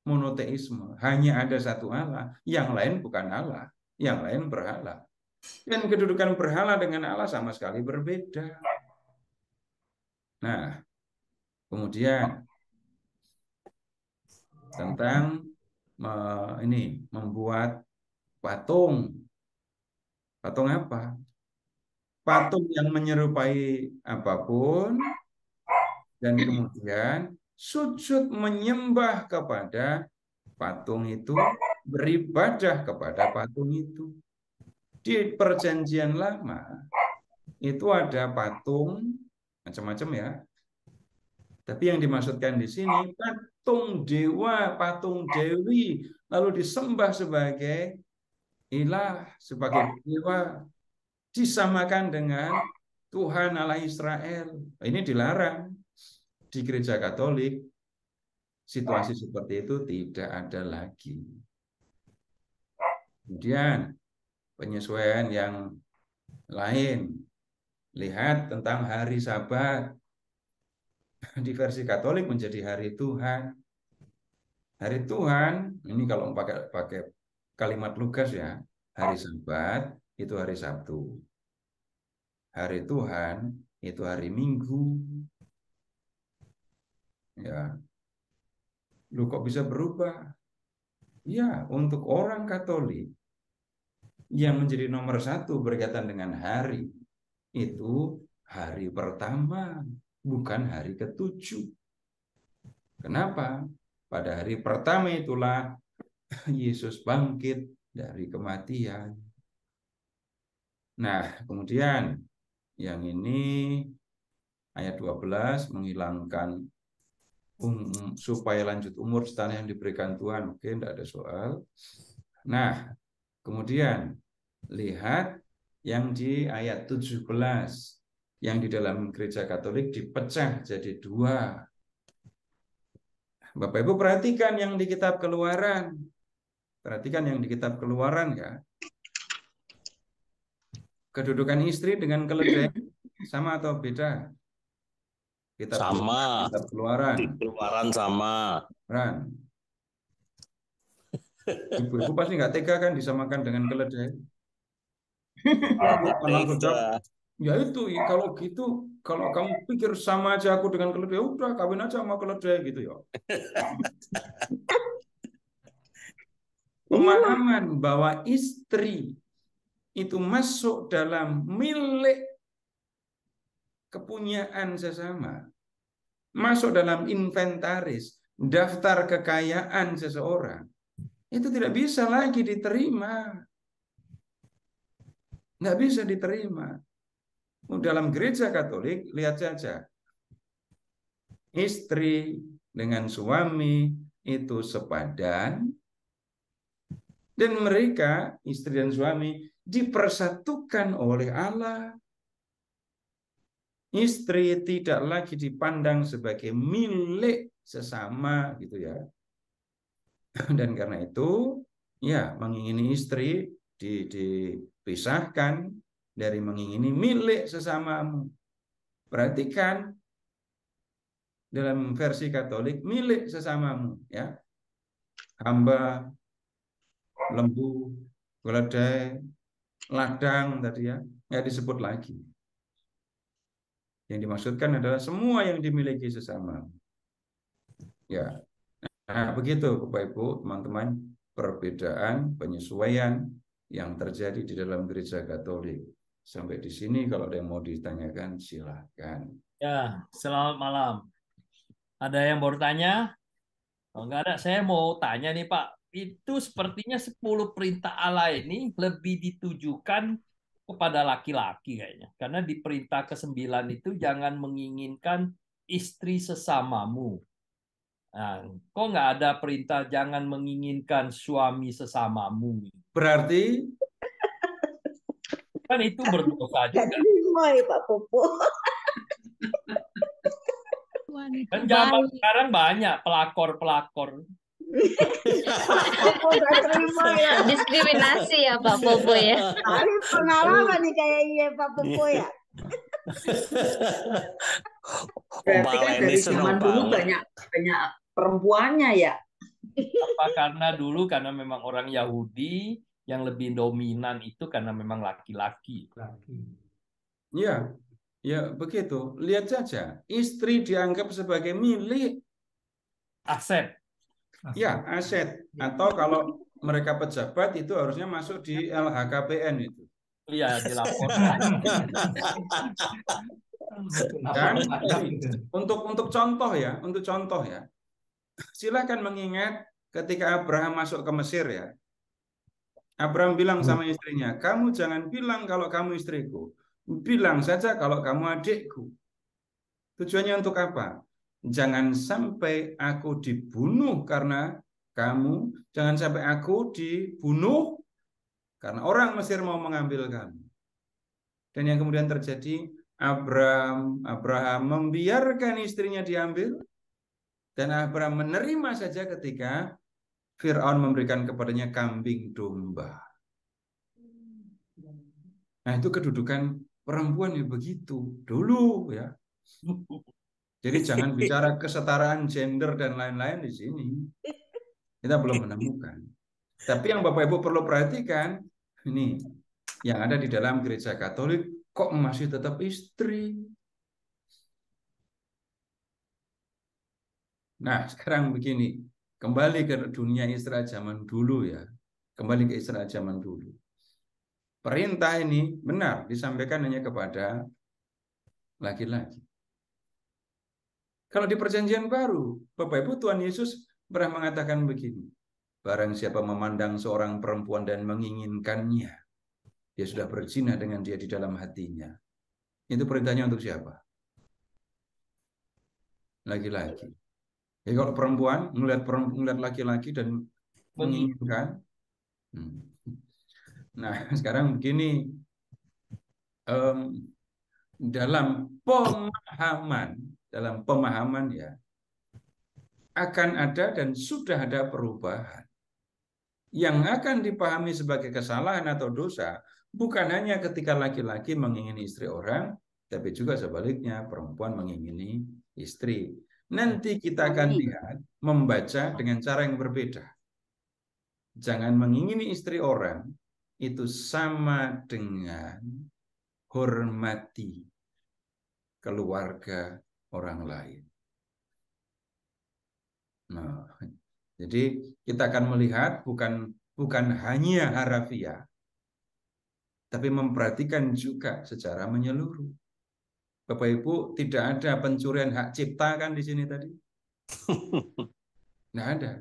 monoteisme. Hanya ada satu Allah, yang lain bukan Allah, yang lain berhala. Dan kedudukan berhala dengan Allah sama sekali berbeda. Nah, kemudian tentang membuat patung. Patung apa? Patung yang menyerupai apapun dan kemudian sujud menyembah kepada patung itu, beribadah kepada patung itu. Di Perjanjian Lama itu ada patung macam-macam ya. Tapi yang dimaksudkan di sini patung dewa, patung dewi, lalu disembah sebagai ilah, sebagai dewa, disamakan dengan Tuhan Allah Israel. Ini dilarang. Di Gereja Katolik situasi seperti itu tidak ada lagi. Kemudian penyesuaian yang lain, lihat tentang hari Sabat. Di versi Katolik menjadi hari Tuhan. Hari Tuhan ini kalau pakai kalimat Lukas ya, hari Sabat itu hari Sabtu. Hari Tuhan itu hari Minggu. Ya. Lu kok bisa berubah? Ya, untuk orang Katolik yang menjadi nomor satu berkaitan dengan hari itu hari pertama, bukan hari ke-7. Kenapa? Pada hari pertama itulah Yesus bangkit dari kematian. Nah, kemudian yang ini ayat 12 menghilangkan supaya lanjut umur setanah yang diberikan Tuhan. Oke, tidak ada soal. Nah, kemudian lihat yang di ayat 17 yang di dalam Gereja Katolik dipecah jadi 2. Bapak Ibu perhatikan yang di kitab Keluaran. Perhatikan yang di kitab Keluaran ya. Kedudukan istri dengan keledai sama atau beda? Sama. Kitab Keluaran. Di Keluaran sama. Ibu-ibu pasti nggak tega kan disamakan dengan keledai. Tega. Ya itu, kalau gitu, kalau kamu pikir sama aja aku dengan keledai, udah kawin aja sama keledai gitu ya. Pemahaman bahwa istri itu masuk dalam milik kepunyaan sesama, masuk dalam inventaris, daftar kekayaan seseorang, itu tidak bisa lagi diterima. Nggak bisa diterima. Dalam Gereja Katolik, lihat saja. Istri dengan suami itu sepadan, dan mereka, istri dan suami, dipersatukan oleh Allah. Istri tidak lagi dipandang sebagai milik sesama, gitu ya. Dan karena itu, ya mengingini istri dipisahkan dari mengingini milik sesamamu. Perhatikan dalam versi Katolik milik sesamamu, ya. Hamba, lembu, keledai, ladang tadi ya, nggak disebut lagi. Yang dimaksudkan adalah semua yang dimiliki sesama. Ya, nah begitu Bapak Ibu, teman-teman, perbedaan penyesuaian yang terjadi di dalam Gereja Katolik. Sampai di sini kalau ada yang mau ditanyakan silahkan. Ya, selamat malam. Ada yang baru tanya? Kalau nggak ada, saya mau tanya nih Pak. Itu sepertinya 10 perintah Allah ini lebih ditujukan kepada laki-laki kayaknya. Karena di perintah ke-9 itu jangan menginginkan istri sesamamu. Nah, kok nggak ada perintah jangan menginginkan suami sesamamu? Berarti kan itu berdosa juga. Pak Popo. Kan zaman sekarang banyak pelakor-pelakor. Popo gak terima ya. Diskriminasi ya Pak Popo ya. Ini pengalaman nih kayaknya Pak Popo ya. Berarti kan dari zaman dulu banyak perempuannya ya. Apa karena memang orang Yahudi yang lebih dominan itu karena memang laki-laki. Ya, ya begitu. Lihat saja, istri dianggap sebagai milik, Aset. ya aset. Atau kalau mereka pejabat itu harusnya masuk di LHKPN itu. Iya, dilaporkan. Dan untuk contoh ya, silakan mengingat ketika Abraham masuk ke Mesir ya. Abraham bilang sama istrinya, kamu jangan bilang kalau kamu istriku, bilang saja kalau kamu adikku. Tujuannya untuk apa? Jangan sampai aku dibunuh karena kamu, jangan sampai aku dibunuh karena orang Mesir mau mengambil kamu. Dan yang kemudian terjadi, Abraham membiarkan istrinya diambil, dan Abraham menerima saja ketika Fir'aun memberikan kepadanya kambing domba. Nah, itu kedudukan perempuan ya begitu dulu ya. Jadi jangan bicara kesetaraan gender dan lain-lain di sini. Kita belum menemukan. Tapi yang Bapak Ibu perlu perhatikan, ini yang ada di dalam gereja Katolik kok masih tetap istri. Nah, sekarang begini, kembali ke dunia Israel zaman dulu ya. Kembali ke Israel zaman dulu. Perintah ini benar disampaikan hanya kepada laki-laki. Kalau di perjanjian baru, Bapak Ibu, Tuhan Yesus pernah mengatakan begini, barang siapa memandang seorang perempuan dan menginginkannya, dia sudah berzina dengan dia di dalam hatinya. Itu perintahnya untuk siapa? Laki-laki. Jadi kalau perempuan melihat laki-laki dan menginginkan, nah sekarang begini, dalam pemahaman ya akan ada dan sudah ada perubahan yang akan dipahami sebagai kesalahan atau dosa, bukan hanya ketika laki-laki mengingini istri orang, tapi juga sebaliknya perempuan mengingini istri. Nanti kita akan lihat, membaca dengan cara yang berbeda. Jangan mengingini istri orang itu sama dengan hormati keluarga orang lain. Nah, jadi kita akan melihat bukan hanya harafiah, tapi memperhatikan juga secara menyeluruh. Bapak Ibu, tidak ada pencurian hak cipta kan di sini tadi? Nggak ada.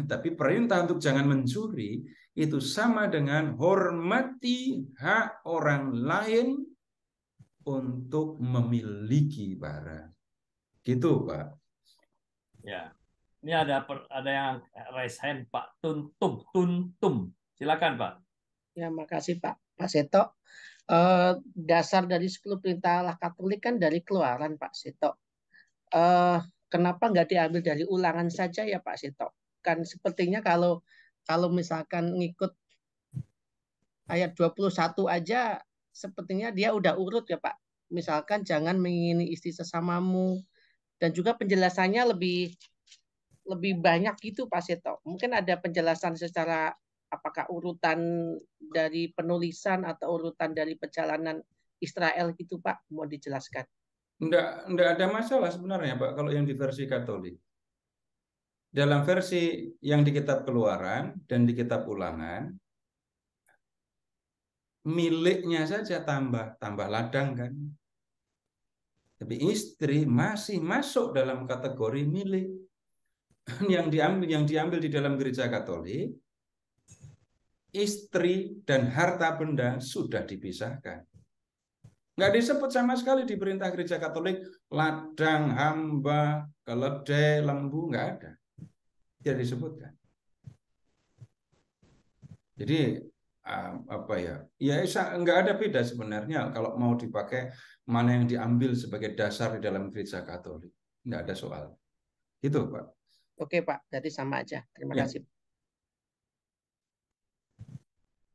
Tapi perintah untuk jangan mencuri itu sama dengan hormati hak orang lain untuk memiliki barang. Gitu, Pak. Ya. Ini ada yang raise hand, Pak Tuntum. Silakan, Pak. Ya, makasih Pak Seto. Dasar dari 10 perintah Allah Katolik kan dari Keluaran, Pak Seto. Kenapa nggak diambil dari Ulangan saja ya, Pak Seto? Kan sepertinya kalau misalkan ngikut ayat 21 aja, sepertinya dia udah urut ya, Pak. Misalkan jangan mengingini istri sesamamu, dan juga penjelasannya lebih banyak gitu, Pak Seto. Mungkin ada penjelasan secara apakah urutan dari penulisan atau urutan dari perjalanan Israel gitu, Pak, mau dijelaskan? Enggak ada masalah sebenarnya, Pak, kalau yang di versi Katolik. Dalam versi yang di kitab Keluaran dan di kitab Ulangan, miliknya saja tambah ladang kan. Tapi istri masih masuk dalam kategori milik. Yang diambil di dalam gereja Katolik, istri dan harta benda sudah dipisahkan. Nggak disebut sama sekali di perintah gereja Katolik ladang, hamba, keledai, lembu, nggak ada. Tidak disebutkan. Jadi apa ya? Ya nggak ada beda sebenarnya kalau mau dipakai mana yang diambil sebagai dasar di dalam gereja Katolik. Nggak ada soal. Itu, Pak. Oke, Pak. Jadi sama aja. Terima Ya. kasih.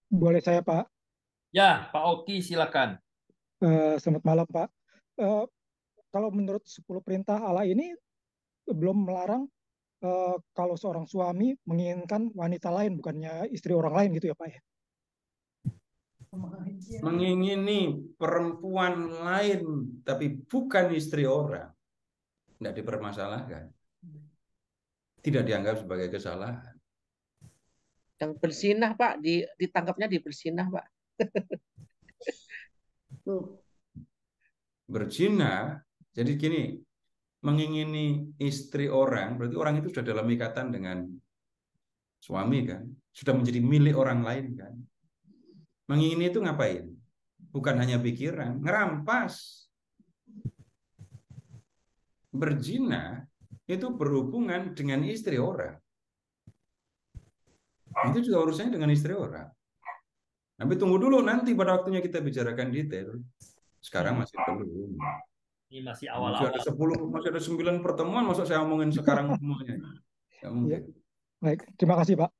Boleh saya, Pak? Ya, Pak Oki, silakan. Selamat malam, Pak. Kalau menurut 10 perintah Allah ini belum melarang kalau seorang suami menginginkan wanita lain, bukannya istri orang lain gitu ya Pak ya? Mengingini perempuan lain, tapi bukan istri orang, tidak dipermasalahkan. Tidak dianggap sebagai kesalahan. Yang bersinah Pak, ditangkapnya di bersinah Pak. Berzina, jadi gini, mengingini istri orang, berarti orang itu sudah dalam ikatan dengan suami kan, sudah menjadi milik orang lain kan. Mengingini itu ngapain? Bukan hanya pikiran, ngerampas. Berzina itu berhubungan dengan istri orang. Itu juga urusannya dengan istri orang. Tapi tunggu dulu, nanti pada waktunya kita bicarakan detail. Sekarang masih belum. Ini masih Masih ada awal-awal. 10, masih ada 9 pertemuan, masuk saya omongin sekarang semuanya. Nggak mungkin. Baik, terima kasih Pak.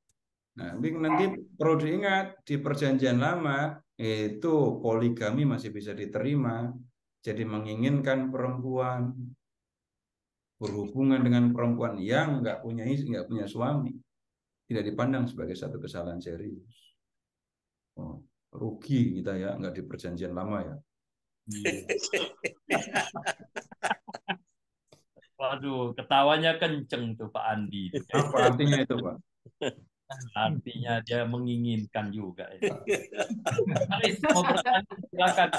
Nah, nanti perlu diingat, di perjanjian lama itu poligami masih bisa diterima. Jadi menginginkan perempuan, berhubungan dengan perempuan yang nggak punya istri, nggak punya suami, tidak dipandang sebagai satu kesalahan serius. Oh, rugi kita ya, nggak di perjanjian lama ya. Waduh, ketawanya kenceng tuh Pak Andi. Apa artinya itu, Pak? Artinya dia menginginkan juga. Aris, mau bertanya, silakan.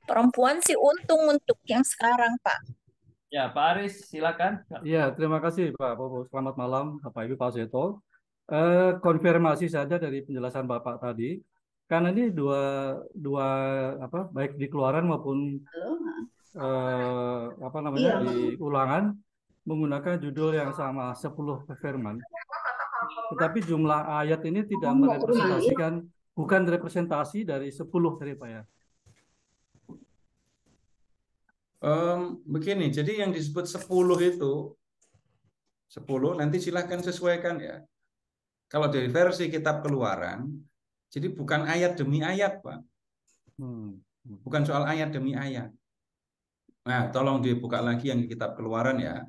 Perempuan sih untung untuk yang sekarang, Pak. Ya, Pak Aris, silakan. Ya, terima kasih Pak Bobo. Selamat malam Bapak Ibu Pak Seto. Konfirmasi saja dari penjelasan Bapak tadi, karena ini dua apa baik di keluaran maupun di ulangan menggunakan judul yang sama 10 firman. Tetapi jumlah ayat ini tidak merepresentasikan, bukan representasi dari 10 tadi Pak ya. Begini, jadi yang disebut 10 itu 10 nanti silahkan sesuaikan ya. Kalau dari versi kitab keluaran, jadi bukan ayat demi ayat, Pak. Bukan soal ayat demi ayat. Nah, tolong dibuka lagi yang di kitab keluaran ya.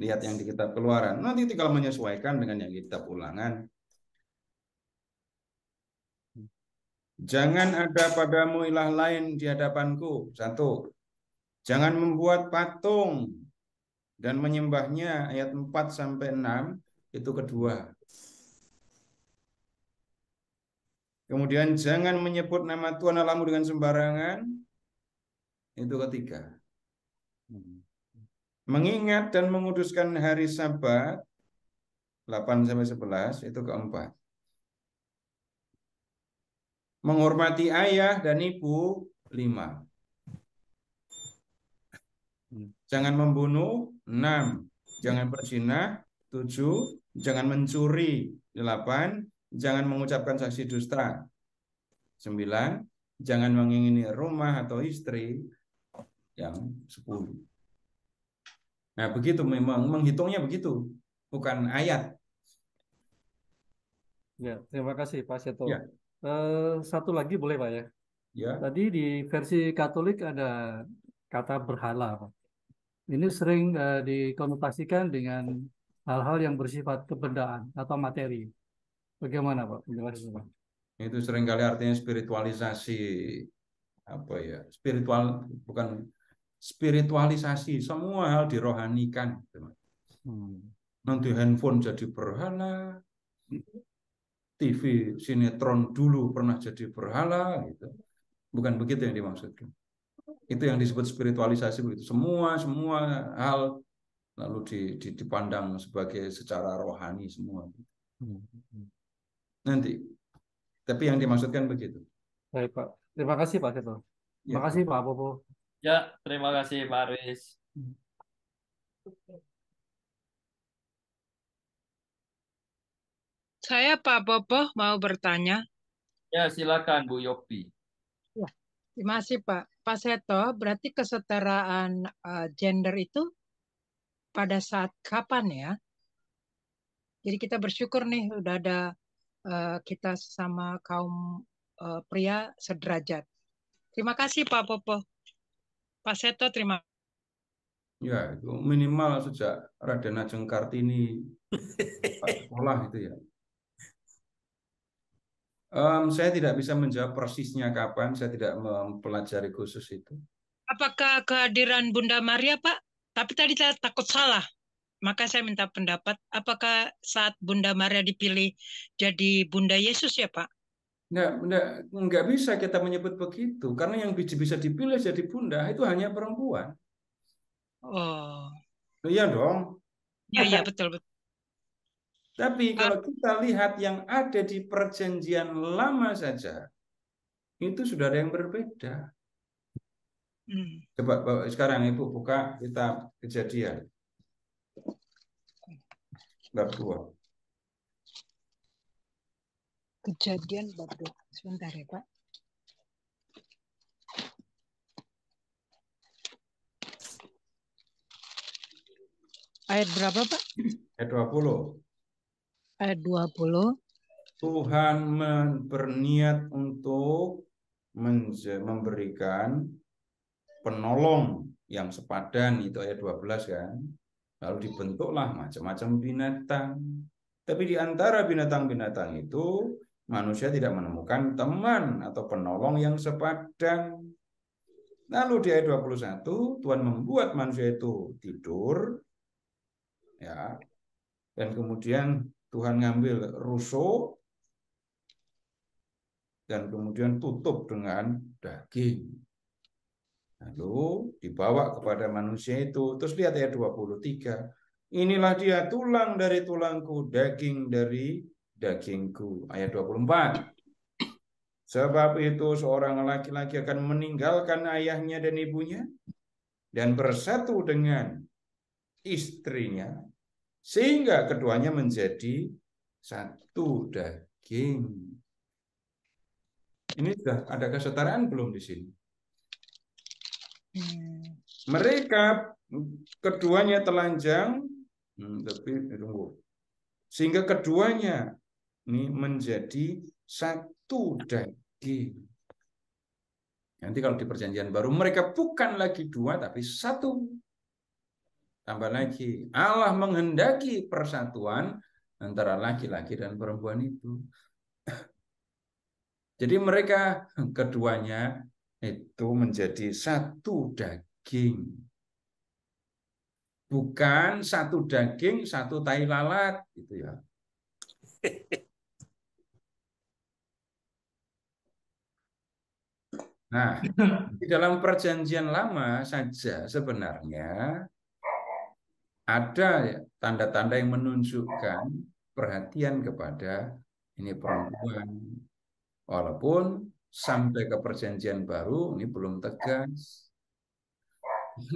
Lihat yang di kitab keluaran. Nanti tinggal menyesuaikan dengan yang di kitab ulangan. Jangan ada padamu ilah lain di hadapanku. 1. Jangan membuat patung dan menyembahnya. Ayat 4-6 itu kedua. Kemudian jangan menyebut nama Tuhan Allahmu dengan sembarangan. Itu ketiga. Mengingat dan menguduskan hari Sabat 8-11 itu keempat. Menghormati ayah dan ibu 5. Jangan membunuh 6. Jangan berzina 7. Jangan mencuri 8. Jangan mengucapkan saksi dusta 9. Jangan mengingini rumah atau istri yang 10. Nah, begitu memang menghitungnya begitu, bukan ayat. Ya, terima kasih Pak Seto. Ya. Satu lagi boleh Pak ya? Ya. Tadi di versi Katolik ada kata berhala, Pak. Ini sering dikonotasikan dengan hal-hal yang bersifat kebendaan atau materi. Bagaimana Pak penjelasannya, Pak? Itu seringkali artinya spiritualisasi, apa ya? Spiritual, bukan spiritualisasi, semua hal dirohanikan. Nanti handphone jadi berhala, TV sinetron dulu pernah jadi berhala, gitu. Bukan begitu yang dimaksudkan. Itu yang disebut spiritualisasi begitu. Semua hal lalu dipandang sebagai secara rohani semua. Nanti. Tapi yang dimaksudkan begitu. Baik Pak. Terima kasih Pak Seto. Terima kasih Pak Bobo. Ya, terima kasih Pak Aris. Saya Pak Bobo mau bertanya. Ya, silakan Bu Yopi. Terima kasih Pak. Pak Seto, berarti kesetaraan gender itu pada saat kapan ya? Jadi kita bersyukur nih udah ada kita sama kaum pria sederajat. Terima kasih Pak Popo. Pak Seto terima Ya, itu minimal sejak Raden Ajeng Kartini sekolah itu ya. Saya tidak bisa menjawab persisnya kapan, saya tidak mempelajari khusus itu. Apakah kehadiran Bunda Maria, Pak? Tapi tadi saya takut salah. Maka saya minta pendapat, apakah saat Bunda Maria dipilih jadi Bunda Yesus ya, Pak? Nggak bisa kita menyebut begitu, karena yang bisa dipilih jadi bunda itu hanya perempuan. Oh, Iya dong. iya betul. Tapi kalau kita lihat yang ada di perjanjian lama saja, itu sudah ada yang berbeda. Coba sekarang Ibu buka kitab Kejadian bab 2. Kejadian bab 2. Sebentar ya, Pak. Ayat berapa, Pak? Ayat 20. Ayat 20. Tuhan berniat untuk memberikan penolong yang sepadan, itu ayat 12 kan. Lalu dibentuklah macam-macam binatang. Tapi di antara binatang-binatang itu manusia tidak menemukan teman atau penolong yang sepadan. Lalu di ayat 21 Tuhan membuat manusia itu tidur, ya, dan kemudian Tuhan ngambil rusuk dan kemudian tutup dengan daging. Lalu dibawa kepada manusia itu. Terus lihat ayat 23. Inilah dia tulang dari tulangku, daging dari dagingku. Ayat 24. Sebab itu seorang laki-laki akan meninggalkan ayahnya dan ibunya dan bersatu dengan istrinya, sehingga keduanya menjadi satu daging. Ini sudah ada kesetaraan belum di sini? Mereka keduanya telanjang, tapi tunggu, sehingga keduanya ini menjadi satu daging. Nanti kalau di perjanjian baru mereka bukan lagi dua tapi satu. Tambah lagi, Allah menghendaki persatuan antara laki-laki dan perempuan itu. Jadi mereka keduanya itu menjadi satu daging. Bukan satu daging, satu tai lalat gitu ya. Nah, di dalam perjanjian lama saja sebenarnya ada tanda-tanda yang menunjukkan perhatian kepada ini perempuan. Walaupun sampai ke perjanjian baru ini belum tegas.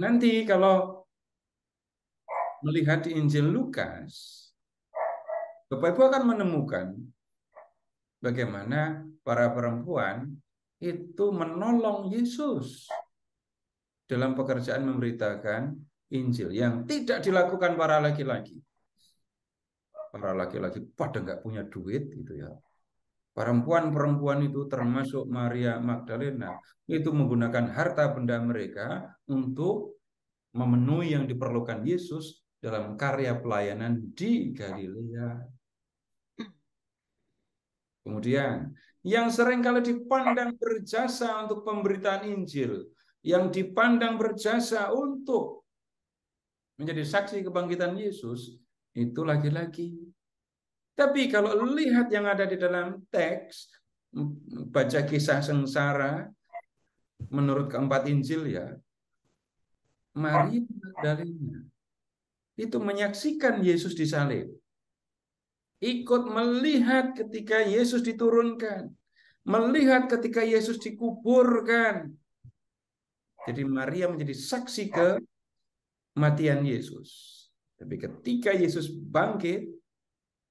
Nanti kalau melihat di Injil Lukas, Bapak Ibu akan menemukan bagaimana para perempuan itu menolong Yesus dalam pekerjaan memberitakan Injil yang tidak dilakukan para laki-laki. Para laki-laki pada nggak punya duit gitu ya. Perempuan-perempuan itu termasuk Maria Magdalena itu menggunakan harta benda mereka untuk memenuhi yang diperlukan Yesus dalam karya pelayanan di Galilea. Kemudian yang seringkali dipandang berjasa untuk pemberitaan Injil, yang dipandang berjasa untuk menjadi saksi kebangkitan Yesus, itu laki-laki. Tapi kalau lihat yang ada di dalam teks, baca kisah sengsara menurut keempat Injil ya, Maria Magdalena itu menyaksikan Yesus disalib. Ikut melihat ketika Yesus diturunkan. Melihat ketika Yesus dikuburkan. Jadi Maria menjadi saksi kematian Yesus. Tapi ketika Yesus bangkit,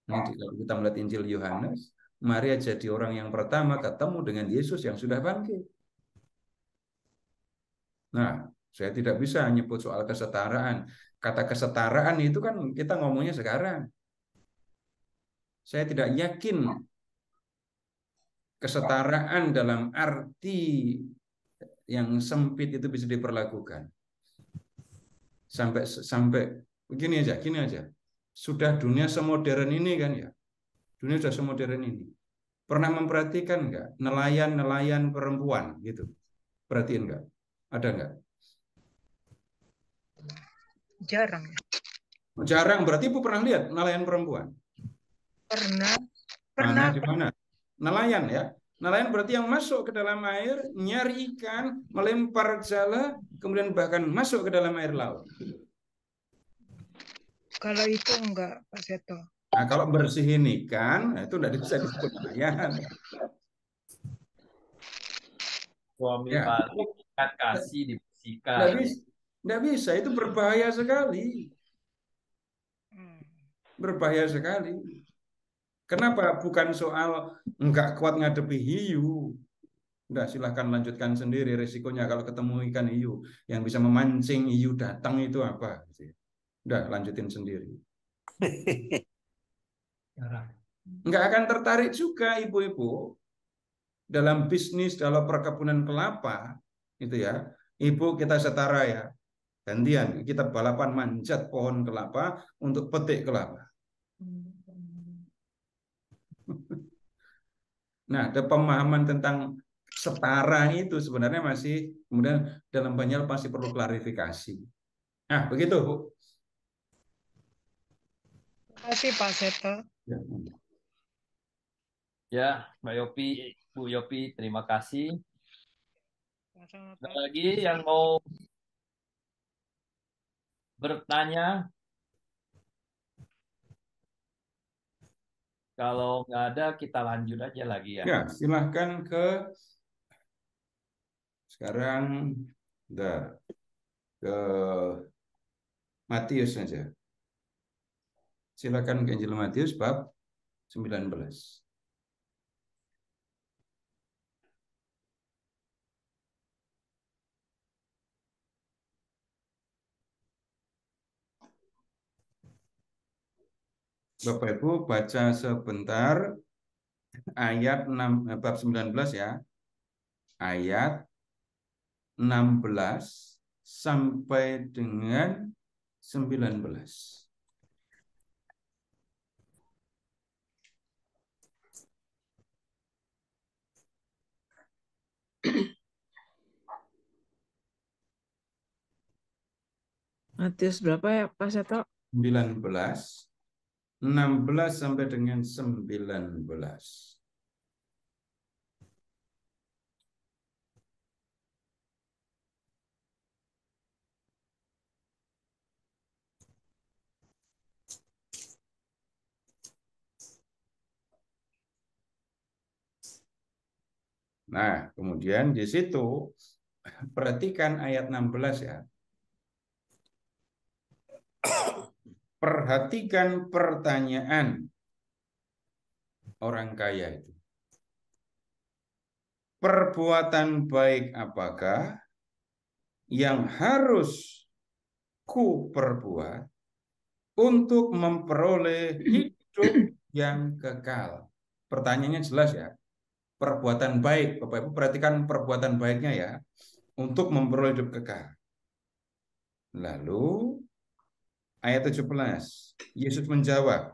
kalau kita melihat Injil Yohanes, Maria jadi orang yang pertama ketemu dengan Yesus yang sudah bangkit. Nah, saya tidak bisa nyebut soal kesetaraan. Kata kesetaraan itu kan kita ngomongnya sekarang. Saya tidak yakin kesetaraan dalam arti yang sempit itu bisa diperlakukan. Sampai gini aja. Sudah dunia semodern ini kan ya. Dunia sudah semodern ini. Pernah memperhatikan nggak nelayan perempuan gitu? Perhatiin nggak? Ada nggak? Jarang ya. Jarang. Berarti Ibu pernah lihat nelayan perempuan? Pernah. Mana di mana? Nelayan ya. Nelayan berarti yang masuk ke dalam air, nyari ikan, melempar jala, kemudian bahkan masuk ke dalam air laut. Kalau itu enggak, Pak Seto. Nah, kalau bersihin ikan, itu tidak bisa disebut nelayan. Suami Ya. balik, ikan kasih dibersihkan. Nggak bisa, itu berbahaya sekali. Berbahaya sekali. Kenapa? Bukan soal nggak kuat ngadepi hiu. Udah, silahkan lanjutkan sendiri resikonya kalau ketemu ikan hiu. Yang bisa memancing hiu datang itu apa? Udah, lanjutin sendiri. Nggak akan tertarik juga ibu-ibu dalam bisnis, dalam perkebunan kelapa. Itu ya. Ibu kita setara ya. Gantian, kita balapan manjat pohon kelapa untuk petik kelapa. Nah, ada pemahaman tentang setara itu sebenarnya masih, kemudian dalam banyak masih perlu klarifikasi. Nah, begitu, Bu. Terima kasih Pak Seto. Ya, Mbak Yopi, Bu Yopi, terima kasih. Ada lagi yang mau bertanya? Kalau nggak ada, kita lanjut aja lagi ya. Ya, silahkan sekarang ke Matius saja. Silakan ke Injil Matius bab 19. Bapak Ibu baca sebentar ayat 6 bab 19 ya. Ayat 16 sampai dengan 19. Matius berapa ya Pak Seto? 19, 16 sampai dengan 19. Nah, kemudian di situ perhatikan ayat 16 ya. Perhatikan pertanyaan orang kaya itu. Perbuatan baik apakah yang harus ku perbuat untuk memperoleh hidup yang kekal? Pertanyaannya jelas ya. Perbuatan baik, Bapak Ibu perhatikan perbuatan baiknya ya, untuk memperoleh hidup kekal. Lalu ayat 17, Yesus menjawab,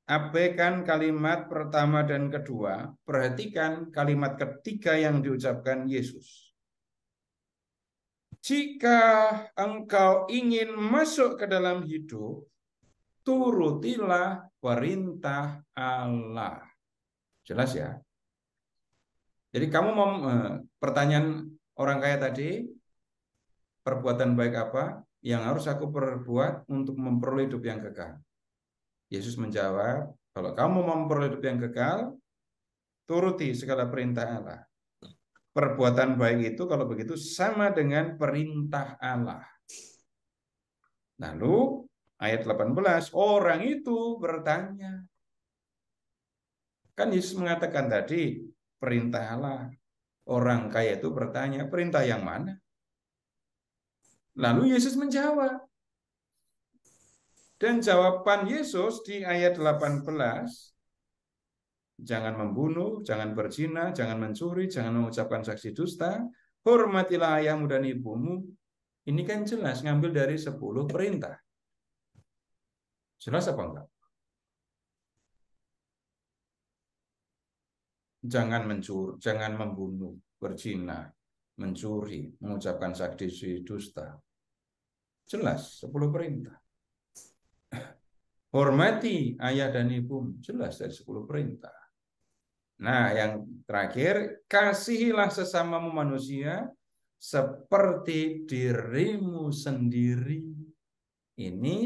abaikan kalimat pertama dan kedua, perhatikan kalimat ketiga yang diucapkan Yesus. Jika engkau ingin masuk ke dalam hidup, turutilah perintah Allah. Jelas ya? Jadi kamu mau pertanyaan orang kaya tadi, perbuatan baik apa yang harus aku perbuat untuk memperoleh hidup yang kekal? Yesus menjawab, kalau kamu mau memperoleh hidup yang kekal, turuti segala perintah Allah. Perbuatan baik itu kalau begitu sama dengan perintah Allah. Lalu ayat 18, orang itu bertanya. Kan Yesus mengatakan tadi, perintah Allah. Orang kaya itu bertanya, perintah yang mana? Lalu Yesus menjawab. Dan jawaban Yesus di ayat 18, jangan membunuh, jangan berzina, jangan mencuri, jangan mengucapkan saksi dusta, hormatilah ayahmu dan ibumu, ini kan jelas ngambil dari 10 perintah. Jelas apa enggak? Jangan mencuri, jangan membunuh, berzina, mencuri, mengucapkan saksi dusta. Jelas 10 perintah. Hormati ayah dan ibu, jelas dari 10 perintah. Nah, yang terakhir, kasihilah sesamamu manusia seperti dirimu sendiri. Ini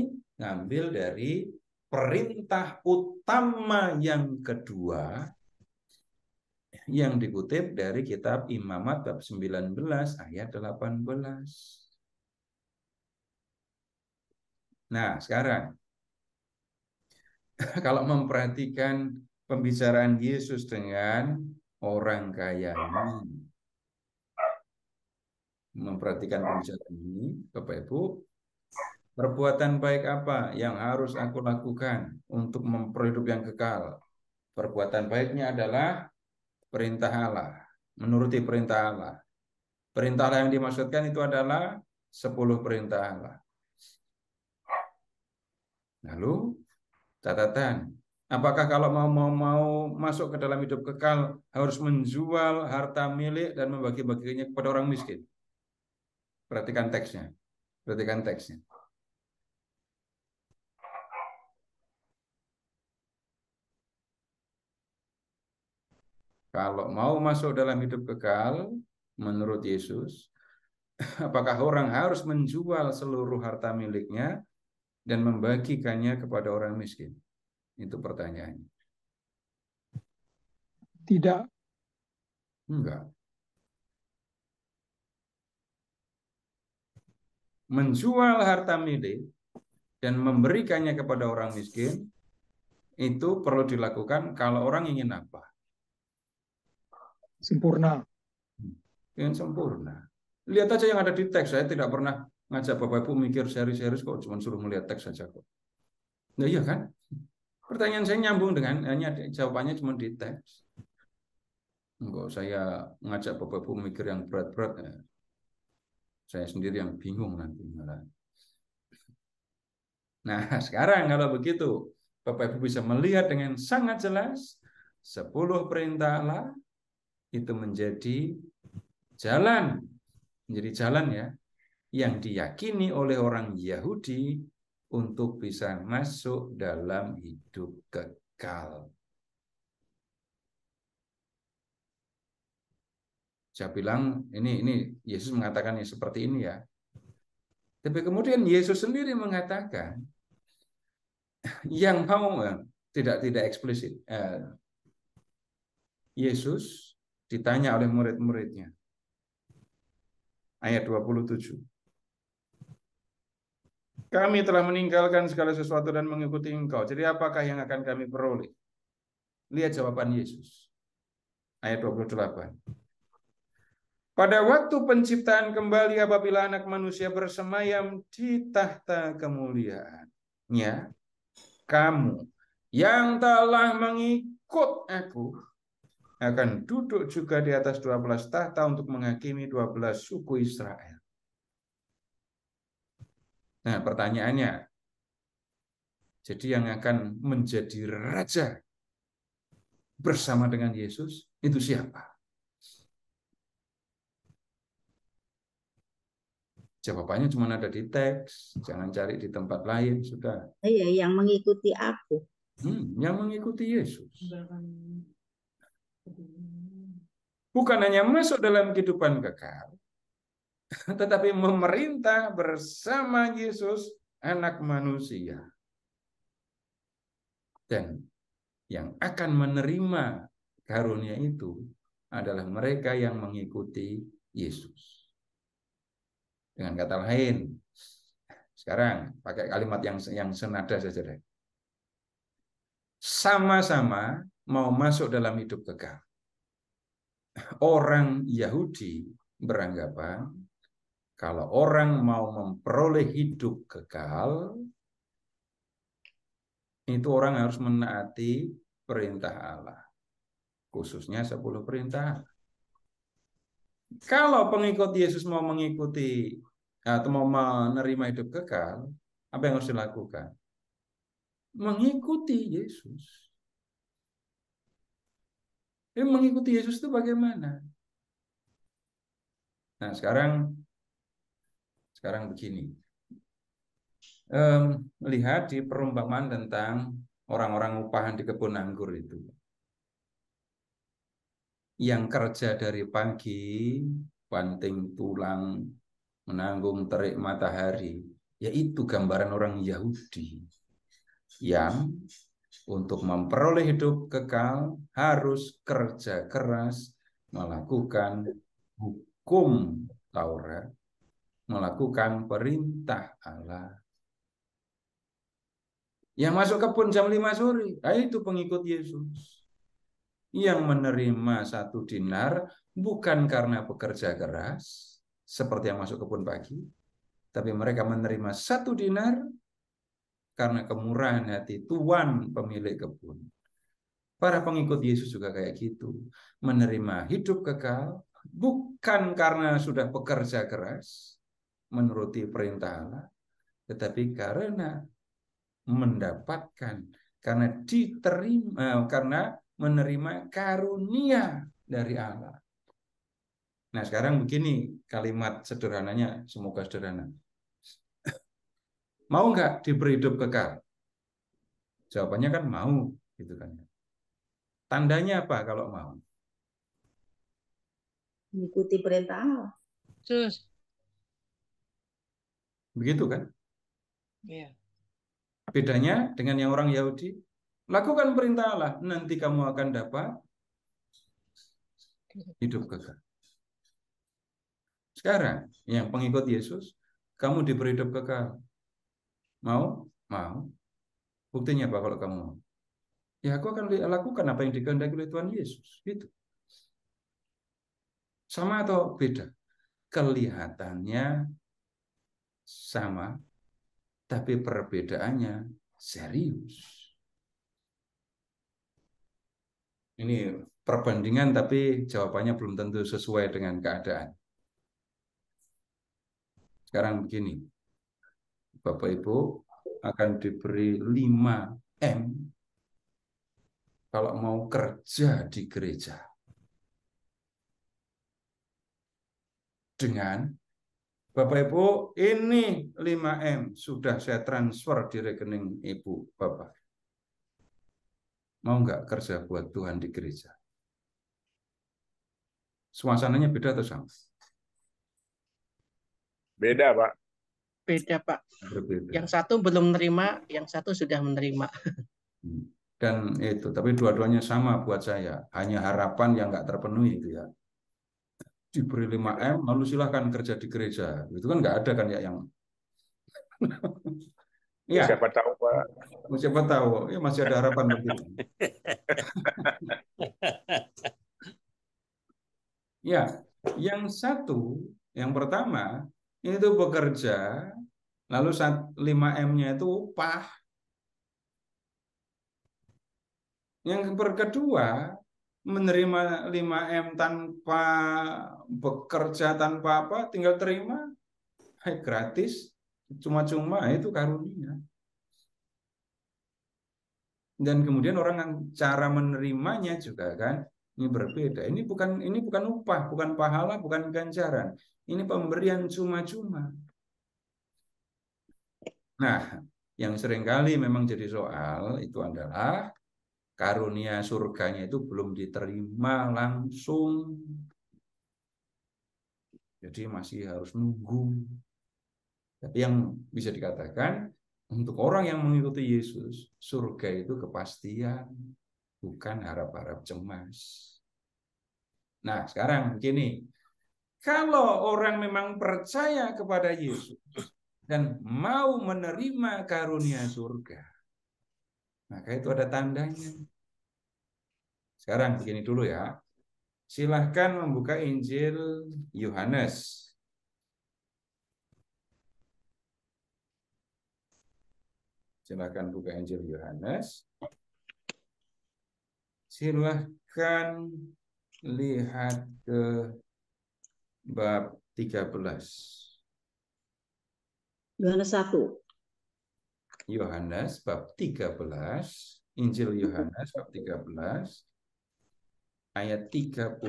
ngambil dari perintah utama yang kedua yang dikutip dari kitab Imamat bab 19 ayat 18. Nah, sekarang kalau memperhatikan pembicaraan Yesus dengan orang kaya ini, memperhatikan pembicaraan ini, Bapak Ibu, perbuatan baik apa yang harus aku lakukan untuk memperoleh hidup yang kekal? Perbuatan baiknya adalah perintah Allah, menuruti perintah Allah. Perintah Allah yang dimaksudkan itu adalah 10 perintah Allah. Lalu catatan, apakah kalau mau masuk ke dalam hidup kekal harus menjual harta milik dan membagi-baginya kepada orang miskin? Perhatikan teksnya. Perhatikan teksnya. Kalau mau masuk dalam hidup kekal menurut Yesus, apakah orang harus menjual seluruh harta miliknya dan membagikannya kepada orang miskin? Itu pertanyaannya. Tidak. Enggak. Menjual harta milik dan memberikannya kepada orang miskin itu perlu dilakukan kalau orang ingin apa? Sempurna. Ingin sempurna. Lihat aja yang ada di teks. Saya tidak pernah ngajak Bapak Ibu mikir serius-serius kok, cuma suruh melihat teks saja kok. Nah iya kan? Pertanyaan saya nyambung dengan hanya jawabannya cuma di teks. Enggak saya ngajak Bapak Ibu mikir yang berat-berat. Ya. Saya sendiri yang bingung nanti malah. Nah, sekarang kalau begitu, Bapak Ibu bisa melihat dengan sangat jelas 10 perintah Allah itu menjadi jalan ya yang diyakini oleh orang Yahudi untuk bisa masuk dalam hidup kekal. Saya bilang ini Yesus mengatakannya seperti ini ya. Tapi kemudian Yesus sendiri mengatakan yang mau tidak eksplisit. Yesus ditanya oleh murid-muridnya. Ayat 27. Kami telah meninggalkan segala sesuatu dan mengikuti Engkau. Jadi apakah yang akan kami peroleh? Lihat jawaban Yesus. Ayat 28. Pada waktu penciptaan kembali apabila anak manusia bersemayam di tahta kemuliaannya, kamu yang telah mengikut aku akan duduk juga di atas 12 tahta untuk menghakimi 12 suku Israel. Nah, pertanyaannya, jadi yang akan menjadi raja bersama dengan Yesus itu siapa? Jawabannya cuma ada di teks, jangan cari di tempat lain, sudah. Iya, yang mengikuti aku. Yang mengikuti Yesus. Bukan hanya masuk dalam kehidupan kekal, tetapi memerintah bersama Yesus, anak manusia. Dan yang akan menerima karunia itu adalah mereka yang mengikuti Yesus. Dengan kata lain, sekarang pakai kalimat yang senada saja deh. Sama-sama mau masuk dalam hidup kekal. Orang Yahudi beranggapan kalau orang mau memperoleh hidup kekal, itu orang harus menaati perintah Allah. Khususnya 10 perintah. Kalau pengikut Yesus mau mengikuti atau mau menerima hidup kekal, apa yang harus dilakukan? Mengikuti Yesus. Mengikuti Yesus itu bagaimana? Nah, sekarang begini. Lihat di perumpamaan tentang orang-orang upahan di kebun anggur itu. Yang kerja dari pagi, banting tulang, menanggung terik matahari, yaitu gambaran orang Yahudi yang untuk memperoleh hidup kekal harus kerja keras, melakukan hukum Taurat, melakukan perintah Allah. Yang masuk kebun jam 5 sore, itu pengikut Yesus. Yang menerima 1 dinar bukan karena bekerja keras, seperti yang masuk kebun pagi, tapi mereka menerima 1 dinar karena kemurahan hati Tuan pemilik kebun. Para pengikut Yesus juga kayak gitu. Menerima hidup kekal bukan karena sudah bekerja keras, menuruti perintah Allah, tetapi karena mendapatkan, karena diterima, karena menerima karunia dari Allah. Nah, sekarang begini kalimat sederhananya, semoga sederhana. Mau nggak diberi hidup kekal? Jawabannya kan mau, gitu kan. Tandanya apa kalau mau? Mengikuti perintah Allah. Begitu kan? Iya. Bedanya dengan yang orang Yahudi, lakukan perintah Allah, nanti kamu akan dapat hidup kekal. Sekarang, yang pengikut Yesus, kamu diberi hidup kekal. Mau? Mau. Buktinya apa kalau kamu mau? Ya, aku akan lakukan apa yang dikehendaki oleh Tuhan Yesus. Gitu. Sama atau beda? Kelihatannya sama, tapi perbedaannya serius. Ini perbandingan, tapi jawabannya belum tentu sesuai dengan keadaan. Sekarang begini, Bapak Ibu akan diberi 5M kalau mau kerja di gereja. Dengan Bapak Ibu, ini 5M sudah saya transfer di rekening Ibu Bapak. Mau nggak kerja buat Tuhan di gereja? Suasananya beda atau sama? Beda, Pak. Beda, Pak. Berbeda. Yang satu belum menerima, yang satu sudah menerima. Dan itu, tapi dua-duanya sama buat saya. Hanya harapan yang nggak terpenuhi itu ya. Diberi 5M, lalu silahkan kerja di gereja. Itu kan nggak ada kan ya yang... Ya. Siapa tahu, Pak. Siapa tahu, ya masih ada harapan begitu. Ya, yang satu, yang pertama, itu bekerja, lalu 5M-nya itu upah. Yang kedua, menerima 5M tanpa bekerja, tanpa apa, tinggal terima, gratis, cuma-cuma, itu karunia. Dan kemudian orang yang cara menerimanya juga kan, ini berbeda. Ini bukan upah, bukan pahala, bukan ganjaran. Ini pemberian cuma-cuma. Nah, yang seringkali memang jadi soal itu adalah karunia surganya itu belum diterima langsung. Jadi masih harus nunggu. Tapi yang bisa dikatakan, untuk orang yang mengikuti Yesus, surga itu kepastian, bukan harap-harap cemas. Nah, sekarang begini. Kalau orang memang percaya kepada Yesus dan mau menerima karunia surga, maka itu ada tandanya. Sekarang begini dulu ya. Silahkan membuka Injil Yohanes. Silahkan buka Injil Yohanes. Silahkan lihat ke bab 13. Yohanes 1. Yohanes bab 13, Injil Yohanes bab 13 ayat 35.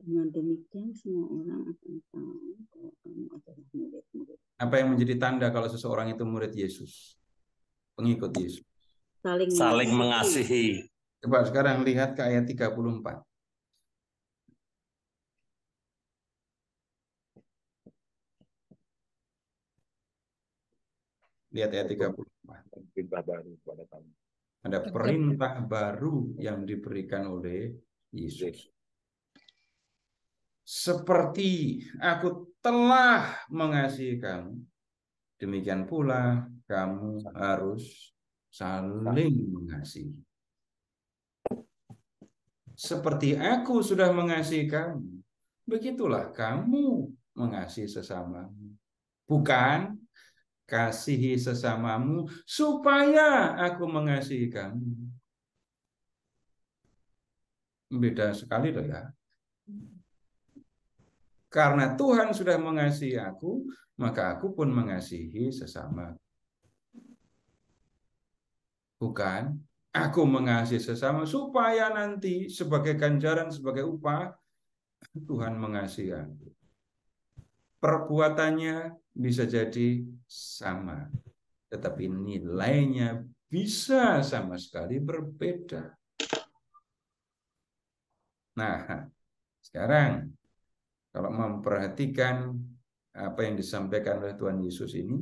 Dengan demikian semua orang akan tahu kalau kamu adalah murid-murid. Apa yang menjadi tanda kalau seseorang itu murid Yesus, pengikut Yesus? Saling mengasihi. Coba sekarang lihat ke ayat 34. Lihat ayat 34. Perintah baru pada kamu. Ada perintah baru yang diberikan oleh Yesus. Seperti aku telah mengasihi kamu, demikian pula kamu harus saling mengasihi. Seperti aku sudah mengasihi kamu, begitulah kamu mengasihi sesamamu. Bukan kasihi sesamamu supaya aku mengasihi kamu. Beda sekali loh ya. Karena Tuhan sudah mengasihi aku, maka aku pun mengasihi sesama. Bukan aku mengasihi sesama supaya nanti sebagai ganjaran, sebagai upah, Tuhan mengasihi aku. Perbuatannya bisa jadi sama, tetapi nilainya bisa sama sekali berbeda. Nah, sekarang kalau memperhatikan apa yang disampaikan oleh Tuhan Yesus ini,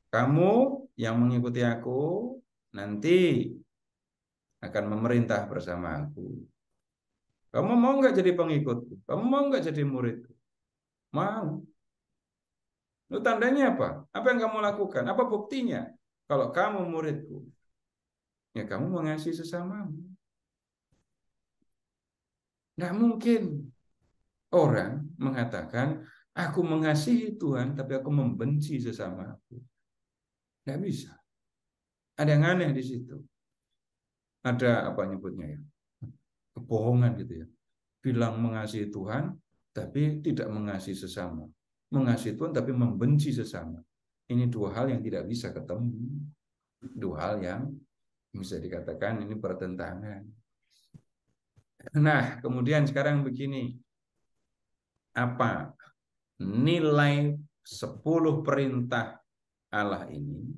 kamu yang mengikuti aku nanti akan memerintah bersama aku. Kamu mau nggak jadi pengikutku? Kamu mau nggak jadi muridku? Mau. Lalu tandanya apa? Apa yang kamu lakukan? Apa buktinya? Kalau kamu muridku, ya kamu mengasihi sesamamu. Nggak mungkin orang mengatakan, aku mengasihi Tuhan, tapi aku membenci sesamaku. Nggak bisa. Ada yang aneh di situ. Ada apa nyebutnya ya? Kebohongan gitu ya. Bilang mengasihi Tuhan, tapi tidak mengasihi sesama. Mengasihi Tuhan, tapi membenci sesama. Ini dua hal yang tidak bisa ketemu. Dua hal yang bisa dikatakan ini bertentangan. Nah, kemudian sekarang begini. Apa nilai 10 perintah Allah ini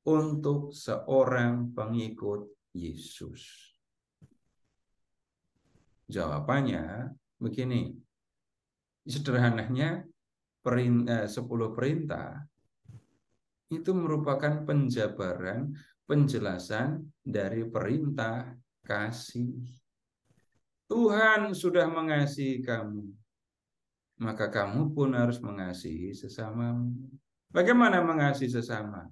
untuk seorang pengikut Yesus? Jawabannya begini. Sederhananya 10 perintah itu merupakan penjabaran, penjelasan dari perintah kasih. Tuhan sudah mengasihi kamu, maka kamu pun harus mengasihi sesamamu. Bagaimana mengasihi sesama?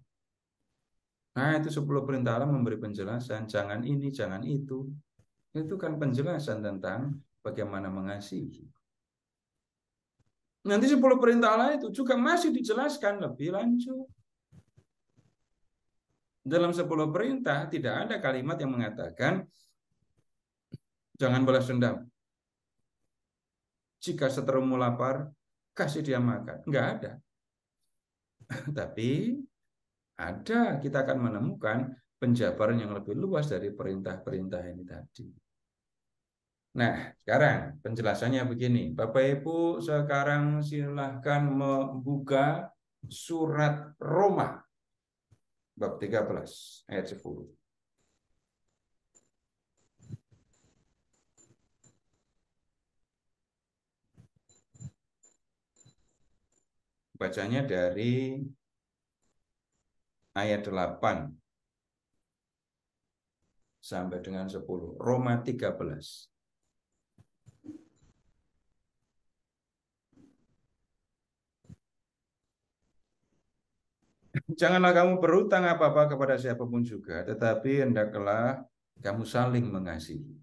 Nah, itu 10 perintah Allah memberi penjelasan, jangan ini, jangan itu. Itu kan penjelasan tentang bagaimana mengasihi. Nanti 10 perintah Allah itu juga masih dijelaskan lebih lanjut. Dalam 10 perintah tidak ada kalimat yang mengatakan jangan balas dendam. Jika seterumu lapar, kasih dia makan. Enggak ada. Tapi ada, kita akan menemukan penjabaran yang lebih luas dari perintah-perintah ini tadi. Nah, sekarang penjelasannya begini. Bapak Ibu, sekarang silahkan membuka surat Roma bab 13 ayat 10. Bacanya dari ayat 8 sampai dengan 10. Roma 13. Janganlah kamu berhutang apa-apa kepada siapapun juga, tetapi hendaklah Kamu saling mengasihi.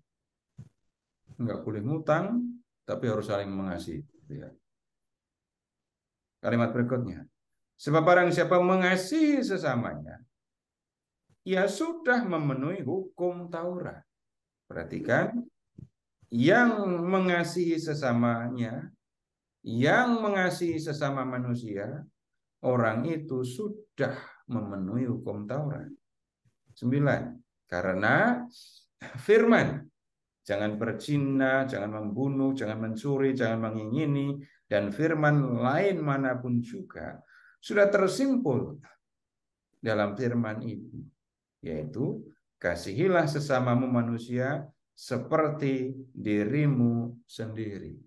Enggak boleh ngutang, tapi harus saling mengasihi. Kalimat berikutnya. Sebab barang siapa mengasihi sesamanya, ia sudah memenuhi hukum Taurat. Perhatikan, yang mengasihi sesamanya, yang mengasihi sesama manusia, orang itu sudah memenuhi hukum Taurat. 9. Karena firman, jangan berzina, jangan membunuh, jangan mencuri, jangan mengingini, dan firman lain manapun juga sudah tersimpul dalam firman itu, yaitu kasihilah sesamamu manusia seperti dirimu sendiri.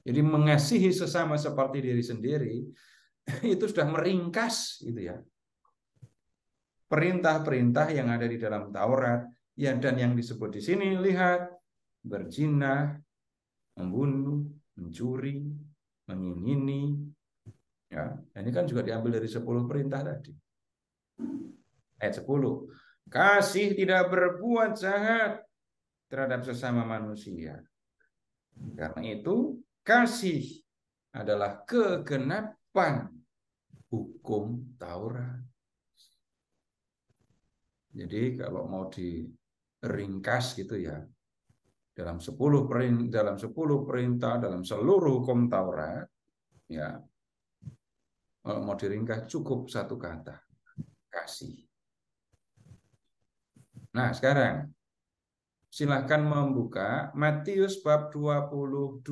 Jadi mengasihi sesama seperti diri sendiri itu sudah meringkas itu ya. Perintah-perintah yang ada di dalam Taurat ya, dan yang disebut di sini, lihat, berzina, membunuh, mencuri, mengingini, ya. Ini kan juga diambil dari 10 perintah tadi. Ayat 10. Kasih tidak berbuat jahat terhadap sesama manusia. Karena itu kasih adalah kegenapan hukum Taurat. Jadi kalau mau diringkas gitu ya, dalam 10 perintah, dalam seluruh hukum Taurat, ya, kalau mau diringkas cukup satu kata, kasih. Nah, sekarang silahkan membuka Matius bab 22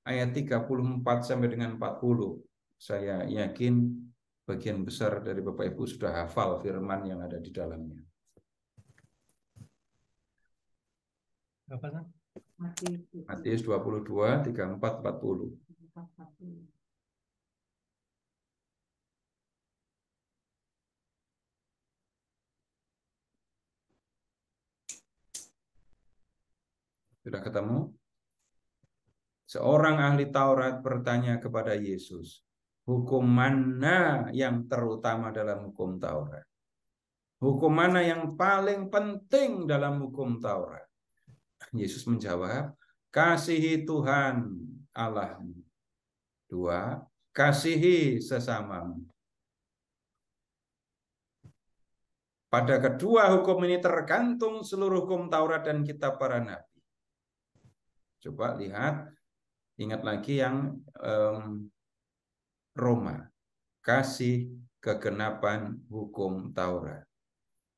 ayat 34 sampai dengan 40. Saya yakin bagian besar dari Bapak Ibu sudah hafal firman yang ada di dalamnya. Matius 22, 34, 40. Sudah ketemu? Seorang ahli Taurat bertanya kepada Yesus, hukum mana yang terutama dalam hukum Taurat? Hukum mana yang paling penting dalam hukum Taurat? Yesus menjawab, kasihi Tuhan Allahmu. 2, kasihi sesamamu. Pada kedua hukum ini tergantung seluruh hukum Taurat dan kitab para nabi. Coba lihat, ingat lagi yang Roma, kasih kegenapan hukum Taurat.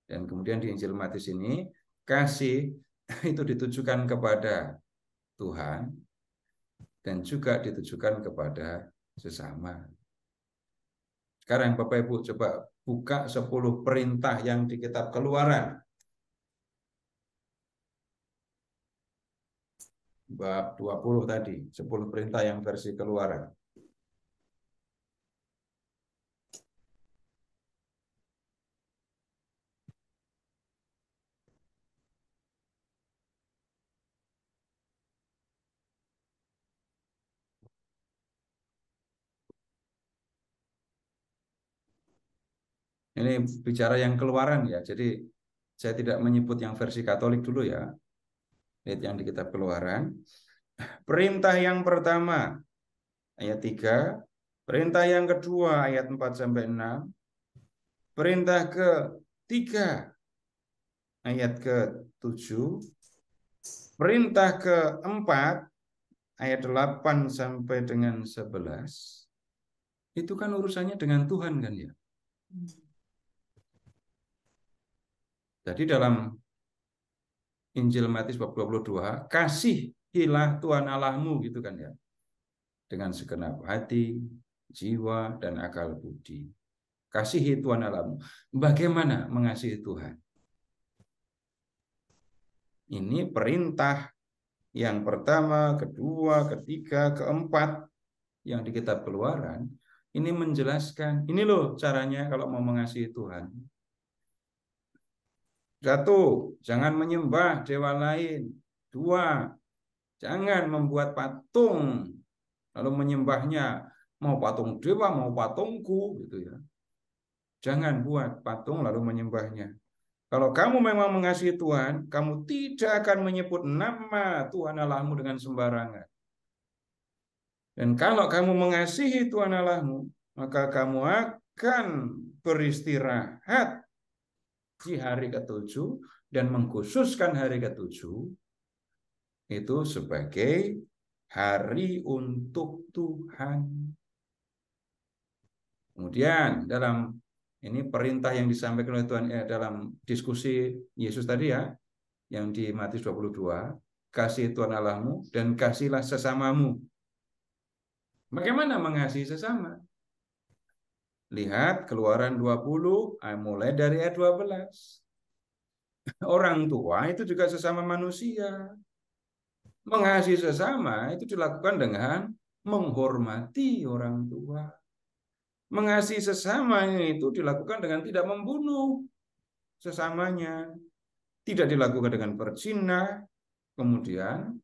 Dan kemudian di Injil Matius ini, kasih itu ditujukan kepada Tuhan dan juga ditujukan kepada sesama. Sekarang Bapak Ibu coba buka 10 perintah yang di kitab Keluaran. Bab 20 tadi, 10 perintah yang versi Keluaran. Ini bicara yang Keluaran ya, jadi saya tidak menyebut yang versi Katolik dulu ya. Lihat yang di kitab Keluaran. Perintah yang pertama ayat 3, perintah yang kedua ayat 4-6, perintah ketiga ayat ke-7, perintah keempat ayat 8 sampai dengan 11. Itu kan urusannya dengan Tuhan kan ya. Jadi dalam Injil Matius bab 22, kasihilah Tuhan Allahmu gitu kan ya. Dengan segenap hati, jiwa, dan akal budi. Kasihi Tuhan Allahmu. Bagaimana mengasihi Tuhan? Ini perintah yang pertama, kedua, ketiga, keempat yang di kitab Keluaran. Ini menjelaskan, ini loh caranya kalau mau mengasihi Tuhan. 1, jangan menyembah dewa lain. 2, jangan membuat patung lalu menyembahnya, mau patung dewa, mau patungku gitu ya. Jangan buat patung lalu menyembahnya. Kalau kamu memang mengasihi Tuhan, kamu tidak akan menyebut nama Tuhan Allahmu dengan sembarangan. Dan kalau kamu mengasihi Tuhan Allahmu, maka kamu akan beristirahat di hari ketujuh dan mengkhususkan hari ketujuh itu sebagai hari untuk Tuhan. Kemudian dalam ini perintah yang disampaikan oleh Tuhan dalam diskusi Yesus tadi ya, yang di Matius 22, kasih Tuhan Allahmu dan kasihlah sesamamu. Bagaimana mengasihi sesama? Lihat Keluaran 20 mulai dari ayat 12. Orang tua itu juga sesama manusia. Mengasihi sesama itu dilakukan dengan menghormati orang tua. Mengasihi sesama itu dilakukan dengan tidak membunuh sesamanya. Tidak dilakukan dengan berzina. Kemudian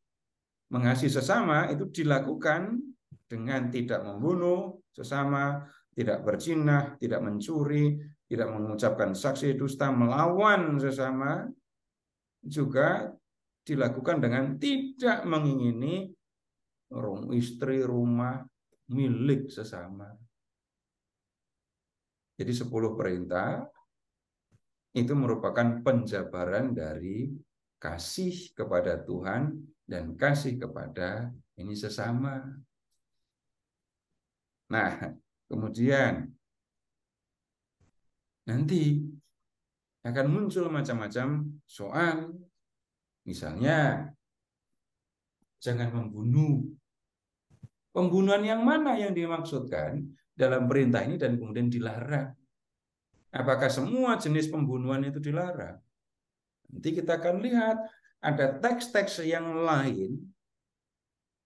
mengasihi sesama itu dilakukan dengan tidak membunuh sesama, tidak berzina, tidak mencuri, tidak mengucapkan saksi dusta, melawan sesama, juga dilakukan dengan tidak mengingini istri, rumah, milik sesama. Jadi 10 perintah itu merupakan penjabaran dari kasih kepada Tuhan dan kasih kepada ini sesama. Nah, kemudian nanti akan muncul macam-macam soal. Misalnya, jangan membunuh. Pembunuhan yang mana yang dimaksudkan dalam perintah ini dan kemudian dilarang? Apakah semua jenis pembunuhan itu dilarang? Nanti kita akan lihat ada teks-teks yang lain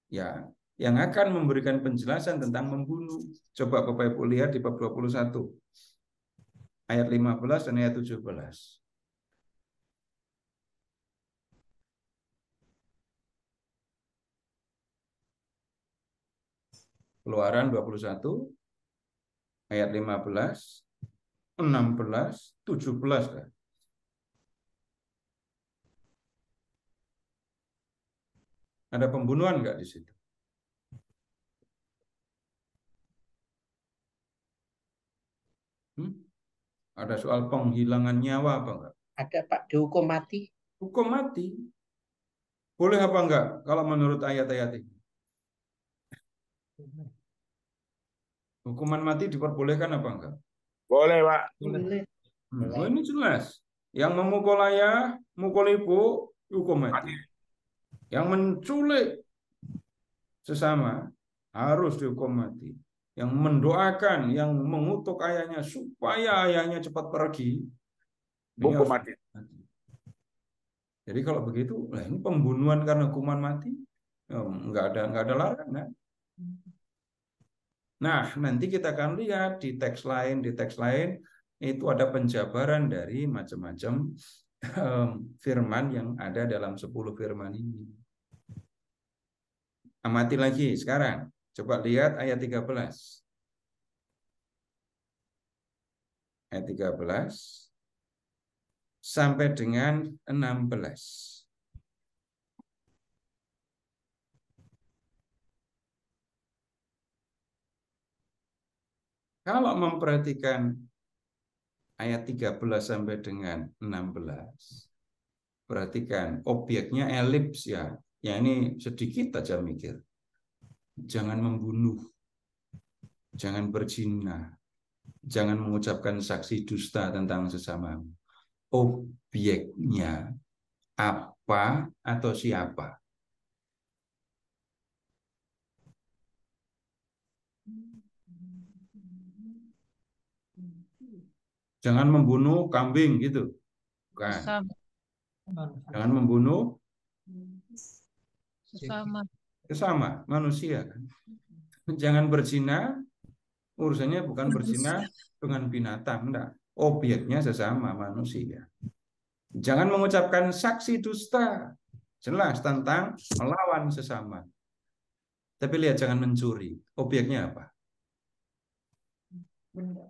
ya yang akan memberikan penjelasan tentang membunuh. Coba Bapak Ibu lihat di bab 21 ayat 15 dan ayat 17. Keluaran 21 ayat 15, 16, 17 kan. Ada pembunuhan enggak di situ? Ada soal penghilangan nyawa apa enggak? Ada Pak, dihukum mati. Hukum mati. Boleh apa enggak kalau menurut ayat-ayat ini? Hukuman mati diperbolehkan apa enggak? Boleh, Pak. Boleh. Oh, ini jelas. Yang memukul ayah, mukul ibu, hukum mati. Yang menculik sesama harus dihukum mati. Yang mendoakan, yang mengutuk ayahnya supaya ayahnya cepat pergi, hukum mati. Jadi kalau begitu, ini pembunuhan karena hukuman mati, nggak ada larangan. Nah, nanti kita akan lihat di teks lain itu ada penjabaran dari macam-macam firman yang ada dalam 10 firman ini. Amati lagi sekarang. Coba lihat ayat 13. Ayat 13 sampai dengan 16. Kalau memperhatikan ayat 13 sampai dengan 16, perhatikan objeknya elips ya. Ya ini sedikit aja mikir. Jangan membunuh, jangan berzina, jangan mengucapkan saksi dusta tentang sesamamu. Objeknya apa atau siapa? Jangan membunuh kambing gitu. Bukan. Jangan membunuh sesama manusia kan. Jangan berzina, urusannya bukan berzina dengan binatang, enggak. Objeknya sesama manusia. Jangan mengucapkan saksi dusta, jelas tentang melawan sesama. Tapi lihat, jangan mencuri. Objeknya apa? Benda.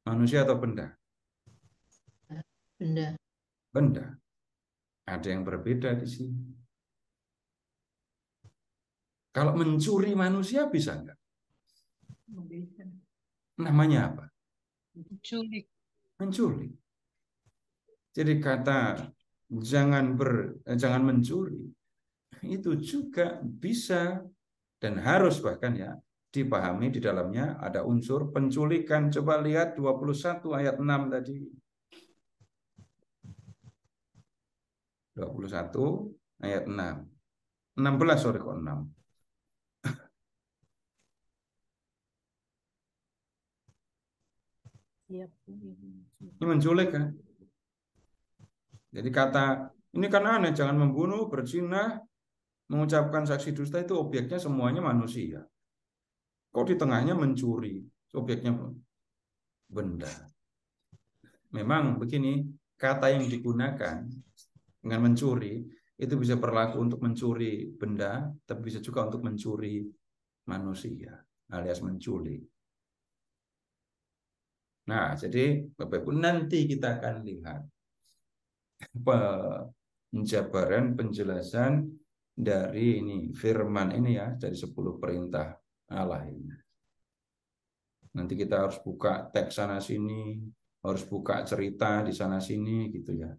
Manusia atau benda? Benda. benda. Ada yang berbeda di sini. Kalau mencuri manusia bisa nggak? Namanya apa? Menculik. Menculik. Jadi kata jangan mencuri itu juga bisa dan harus bahkan ya dipahami di dalamnya ada unsur penculikan. Coba lihat 21 ayat 6 tadi. 21 ayat 6. 16 sorry kok 6. Ini menculik kan? Jadi kata ini kan aneh, jangan membunuh, berzina, mengucapkan saksi dusta itu objeknya semuanya manusia. Kok di tengahnya mencuri, objeknya benda. Memang begini, kata yang digunakan dengan mencuri itu bisa berlaku untuk mencuri benda, tapi bisa juga untuk mencuri manusia, alias menculik. Nah, jadi Bapak Ibu nanti kita akan lihat penjabaran penjelasan dari ini firman ini ya, dari 10 perintah Allah ini. Nanti kita harus buka teks sana sini, harus buka cerita di sana sini gitu ya.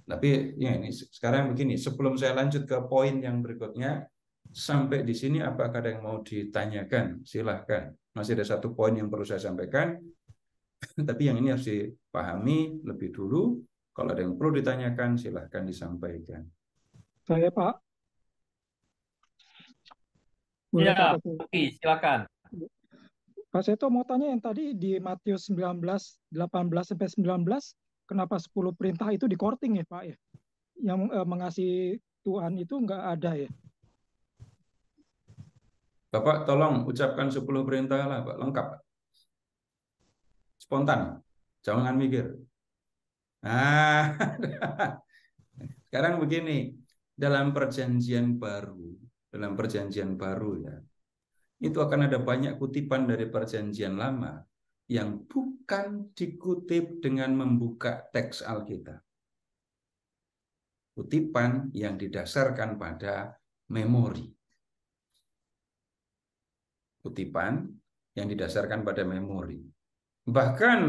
Tapi ya ini sekarang begini, sebelum saya lanjut ke poin yang berikutnya, sampai di sini apakah ada yang mau ditanyakan? Silahkan. Masih ada satu poin yang perlu saya sampaikan, tapi yang ini harus dipahami lebih dulu. Kalau ada yang perlu ditanyakan, silahkan disampaikan. Saya Pak. Boleh Ya, Pak? oke, silakan. Pak Seto mau tanya yang tadi di Matius 19, 18-19, kenapa 10 perintah itu di korting ya Pak ya? Yang mengasihi Tuhan itu nggak ada ya? Bapak tolong ucapkan 10 perintah lah Pak, lengkap. Spontan, jangan mikir. Nah, sekarang begini, dalam perjanjian baru ya, itu akan ada banyak kutipan dari perjanjian lama yang bukan dikutip dengan membuka teks Alkitab. Kutipan yang didasarkan pada memori. Kutipan yang didasarkan pada memori. Bahkan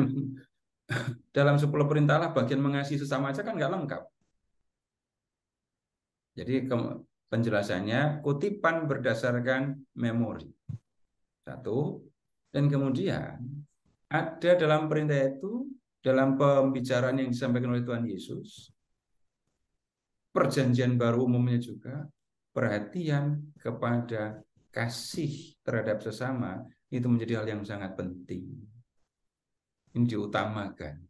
dalam 10 perintah Allah bagian mengasihi sesama aja kan nggak lengkap. Jadi penjelasannya kutipan berdasarkan memori. Satu. Dan kemudian ada dalam perintah itu, dalam pembicaraan yang disampaikan oleh Tuhan Yesus, perjanjian baru umumnya juga, perhatian kepada kasih terhadap sesama, itu menjadi hal yang sangat penting. Ini diutamakan.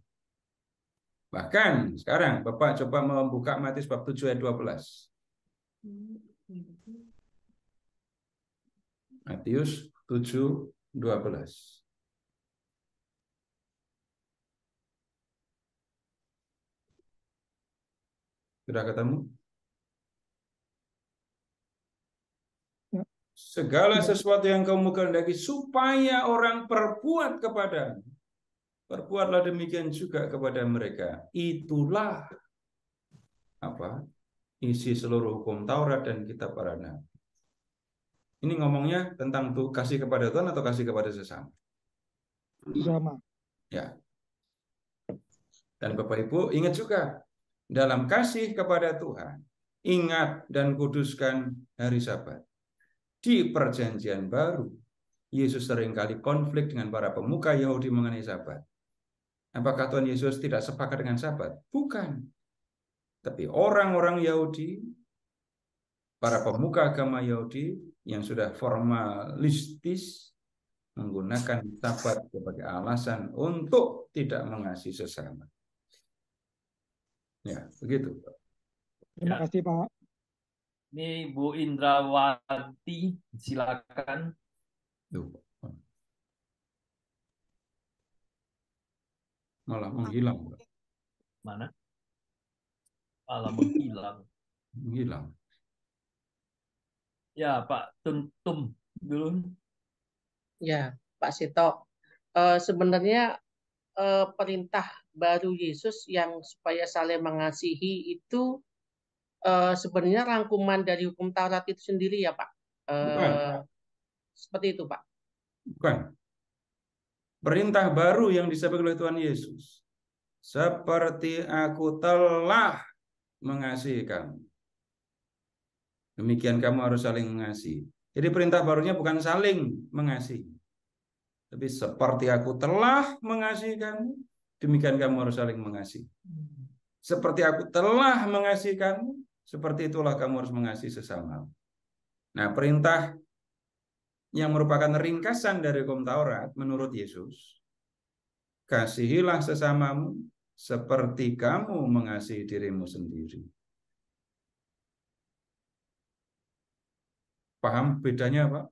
Bahkan sekarang Bapak coba membuka Matius bab 7 ayat 12. Matius 7:12. Sudah ketemu? Ya. Segala sesuatu yang kamu kehendaki supaya orang perbuat kepadamu, perbuatlah demikian juga kepada mereka. Itulah apa? Isi seluruh hukum Taurat dan kitab para nabi. Ini ngomongnya tentang tuh kasih kepada Tuhan atau kasih kepada sesama? Sama. Ya. Dan Bapak Ibu ingat juga, dalam kasih kepada Tuhan, ingat dan kuduskan hari Sabat. Di perjanjian baru, Yesus seringkali konflik dengan para pemuka Yahudi mengenai Sabat. Apakah Tuhan Yesus tidak sepakat dengan Sabat? Bukan. Tapi orang-orang Yahudi, para pemuka agama Yahudi yang sudah formalistis menggunakan Sabat sebagai alasan untuk tidak mengasihi sesama. Ya, begitu. Terima kasih Pak. Ini Bu Indrawati, silakan. Malah menghilang. Mana? Malah menghilang. Menghilang. Ya, Pak Tum dulu. Ya, Pak Sito. Sebenarnya perintah baru Yesus yang supaya saling mengasihi itu sebenarnya rangkuman dari hukum Taurat itu sendiri ya Pak? Bukan, Seperti itu Pak. bukan. Perintah baru yang disampaikan oleh Tuhan Yesus. Seperti aku telah mengasihi kamu, demikian kamu harus saling mengasihi. Jadi perintah barunya bukan saling mengasihi, tapi seperti aku telah mengasihi kamu, demikian kamu harus saling mengasihi. Seperti aku telah mengasihi kamu, seperti itulah kamu harus mengasihi sesama. Nah, perintah yang merupakan ringkasan dari hukum Taurat menurut Yesus, kasihilah sesamamu seperti kamu mengasihi dirimu sendiri. Paham bedanya, Pak?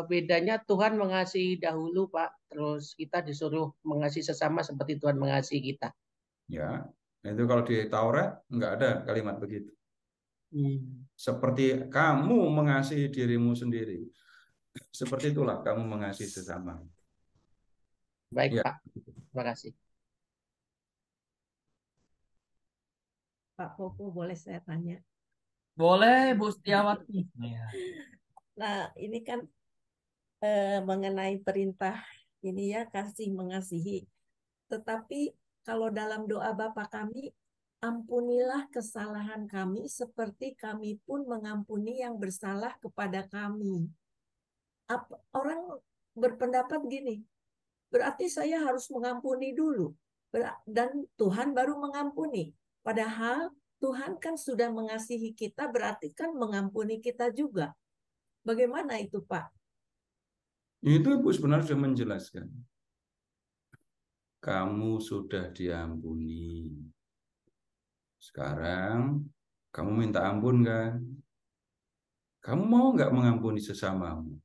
Bedanya Tuhan mengasihi dahulu Pak, terus kita disuruh mengasihi sesama seperti Tuhan mengasihi kita. Ya, itu kalau di Taurat nggak ada kalimat begitu. Seperti kamu mengasihi dirimu sendiri, seperti itulah kamu mengasihi sesama. Baik Ya. Pak, terima kasih. Pak Popo, boleh saya tanya? Boleh, Bu Setiawati. Nah, ini kan mengenai perintah ini ya, kasih mengasihi. Tetapi kalau dalam doa Bapa kami, ampunilah kesalahan kami seperti kami pun mengampuni yang bersalah kepada kami. Orang berpendapat gini, berarti saya harus mengampuni dulu. Dan Tuhan baru mengampuni. Padahal Tuhan kan sudah mengasihi kita, berarti kan mengampuni kita juga. Bagaimana itu, Pak? Itu Ibu sebenarnya sudah menjelaskan. Kamu sudah diampuni. Sekarang kamu minta ampun kan? Kamu mau nggak mengampuni sesamamu?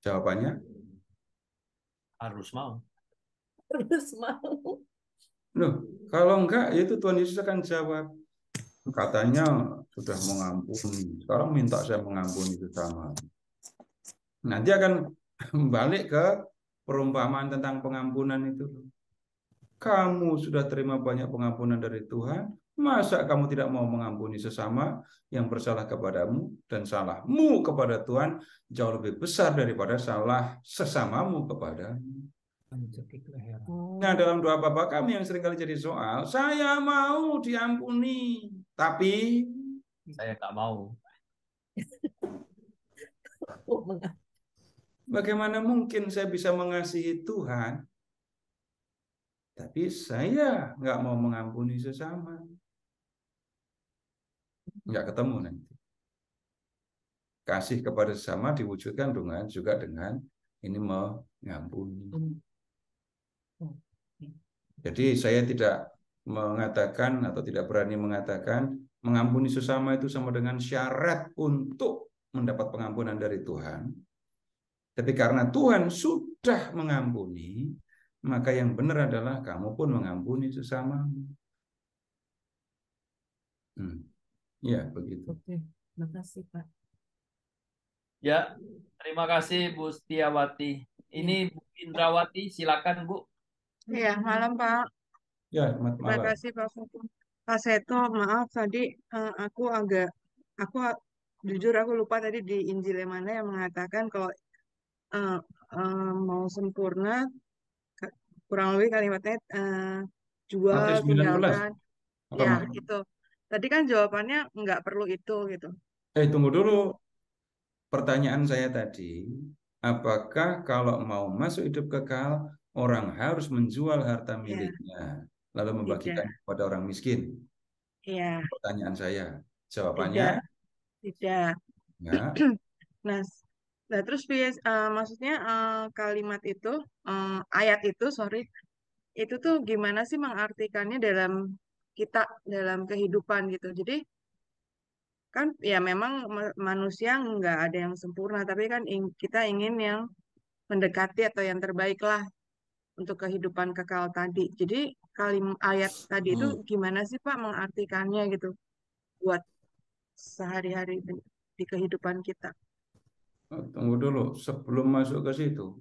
Jawabannya? Harus mau. Harus mau. Loh, kalau enggak, itu Tuhan Yesus akan jawab. Katanya sudah mengampuni. Sekarang minta saya mengampuni sesama. Nanti akan balik ke perumpamaan tentang pengampunan itu. Kamu sudah terima banyak pengampunan dari Tuhan, masa kamu tidak mau mengampuni sesama yang bersalah kepadamu, dan salahmu kepada Tuhan jauh lebih besar daripada salah sesamamu kepadamu. Nah, dalam doa Bapa kami yang seringkali jadi soal, saya mau diampuni, tapi saya nggak mau. Bagaimana mungkin saya bisa mengasihi Tuhan, tapi saya nggak mau mengampuni sesama? Nggak ketemu nanti. Kasih kepada sesama diwujudkan juga dengan ini mengampuni. Jadi saya tidak mengatakan atau tidak berani mengatakan mengampuni sesama itu sama dengan syarat untuk mendapat pengampunan dari Tuhan. Tapi karena Tuhan sudah mengampuni, maka yang benar adalah kamu pun mengampuni sesamamu. Ya, begitu. Oke, terima kasih Pak. Ya, terima kasih Bu Setiawati. Ini Bu Indrawati, silakan Bu. Iya, malam Pak. Ya, selamat Terima malam. kasih Pak Seto. Maaf tadi aku jujur aku lupa tadi di Injil yang mana yang mengatakan kalau mau sempurna kurang lebih kalimatnya jual, Matius 19. tinggalkan. Apa Ya, maksudnya? itu. Tadi kan jawabannya nggak perlu itu gitu. Tunggu dulu. Pertanyaan saya tadi, apakah kalau mau masuk hidup kekal, orang harus menjual harta miliknya, lalu membagikan Tidak. kepada orang miskin? Iya. Pertanyaan saya. Tidak. Jawabannya? Tidak. Ya. Nah, terus maksudnya kalimat itu, ayat itu, itu tuh gimana sih mengartikannya dalam kehidupan gitu. Jadi kan ya memang manusia nggak ada yang sempurna, tapi kan kita ingin yang mendekati atau yang terbaik lah untuk kehidupan kekal tadi. Jadi ayat tadi itu gimana sih Pak mengartikannya gitu buat sehari-hari di kehidupan kita? Tunggu dulu, sebelum masuk ke situ,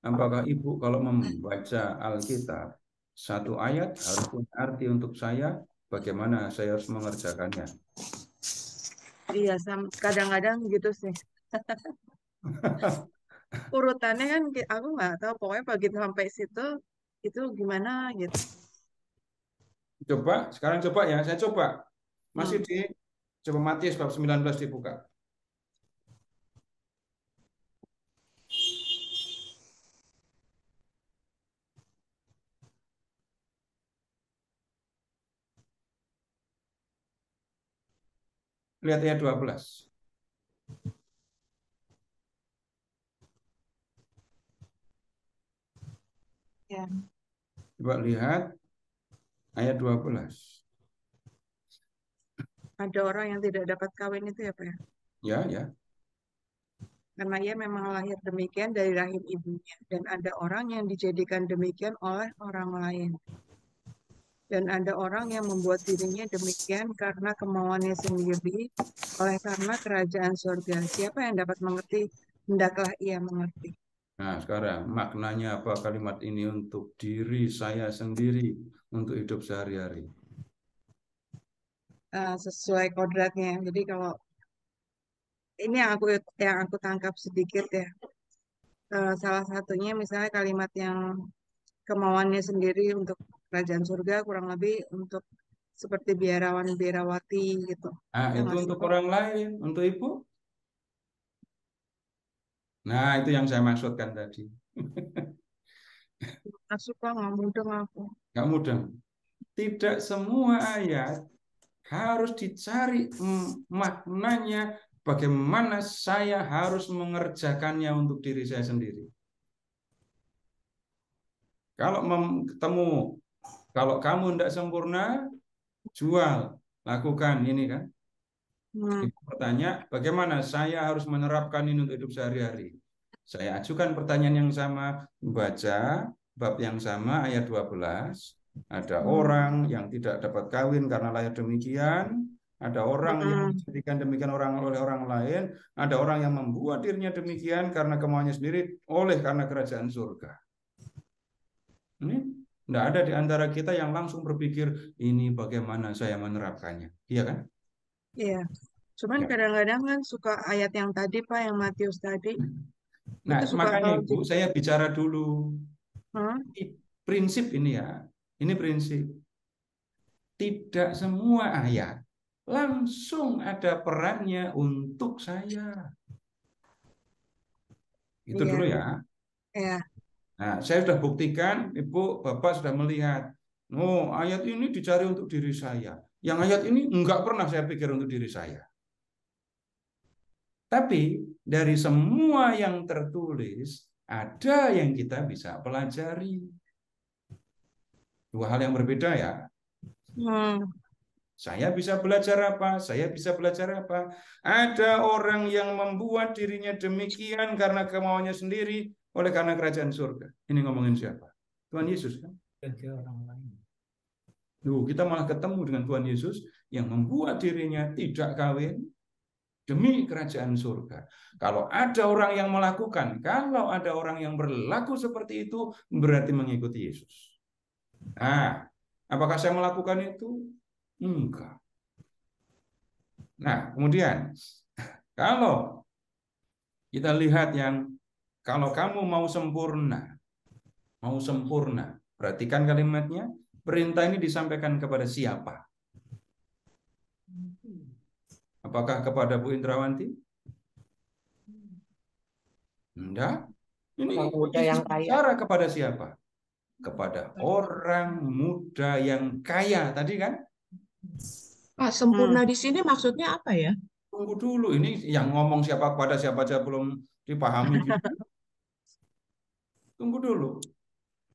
Apakah Ibu kalau membaca Alkitab, satu ayat harus punya arti untuk saya, bagaimana saya harus mengerjakannya? Iya, kadang-kadang gitu sih. Urutannya kan aku nggak tahu, pokoknya begitu sampai situ itu gimana gitu. Coba, sekarang coba ya, saya coba. Masih Hmm. di coba Matius bab 19 dibuka. Lihat ayat 12. Ya. Coba lihat ayat 12. Ada orang yang tidak dapat kawin itu ya Pak ya? Ya, ya. Karena ia memang lahir demikian dari rahim ibunya. Dan ada orang yang dijadikan demikian oleh orang lain. Dan ada orang yang membuat dirinya demikian karena kemauannya sendiri, oleh karena kerajaan surga. Siapa yang dapat mengerti, hendaklah ia mengerti. Nah, sekarang maknanya apa kalimat ini untuk diri saya sendiri, untuk hidup sehari-hari? Sesuai kodratnya. Jadi kalau ini yang aku tangkap sedikit ya. Salah satunya misalnya kalimat yang kemauannya sendiri untuk kerajaan surga, kurang lebih untuk seperti biarawan biarawati gitu. Nah, Ya itu nggak sih, untuk Pak? orang lain, untuk Ibu. Nah, itu yang saya maksudkan tadi. Masuk Pak, nggak mudeng aku. Nggak mudah. Tidak semua ayat harus dicari maknanya, bagaimana saya harus mengerjakannya untuk diri saya sendiri. Kalau ketemu, kalau kamu tidak sempurna, jual, lakukan ini kan. Ibu bertanya, bagaimana saya harus menerapkan ini untuk hidup sehari-hari? Saya ajukan pertanyaan yang sama, baca bab yang sama ayat 12. Ada orang yang tidak dapat kawin karena lahir demikian, ada orang yang dijadikan demikian oleh orang lain, ada orang yang membuat dirinya demikian karena kemauannya sendiri, oleh karena kerajaan surga. Ini tidak ada di antara kita yang langsung berpikir, ini bagaimana saya menerapkannya. Iya kan? Iya. Cuman Ya. kadang-kadang kan suka ayat yang tadi Pak, yang Matius tadi. Nah, Itu suka makanya kalau Ibu, saya bicara dulu. Hah? Prinsip ini ya, ini prinsip. Tidak semua ayat langsung ada perannya untuk saya. Itu Iya. dulu ya. Iya. Nah, saya sudah buktikan, Ibu, Bapak sudah melihat. Oh, ayat ini dicari untuk diri saya. Yang ayat ini enggak pernah saya pikir untuk diri saya. Tapi dari semua yang tertulis, ada yang kita bisa pelajari. Dua hal yang berbeda ya. Saya bisa belajar apa? Saya bisa belajar apa? Ada orang yang membuat dirinya demikian karena kemauannya sendiri, oleh karena kerajaan surga. Ini ngomongin siapa? Tuhan Yesus kan? Orang lain. Kita malah ketemu dengan Tuhan Yesus yang membuat dirinya tidak kawin demi kerajaan surga. Kalau ada orang yang melakukan, kalau ada orang yang berlaku seperti itu, berarti mengikuti Yesus. Nah, apakah saya melakukan itu? Enggak. Nah, kemudian kalau kita lihat yang kalau kamu mau sempurna, perhatikan kalimatnya, perintah ini disampaikan kepada siapa? Apakah kepada Bu Indrawanti? Enggak. Ini Yesus bicara kepada siapa? Kepada orang muda yang kaya tadi kan? Pak, sempurna di sini maksudnya apa ya? Tunggu dulu, ini yang ngomong siapa kepada siapa aja belum dipahami gitu. Tunggu dulu.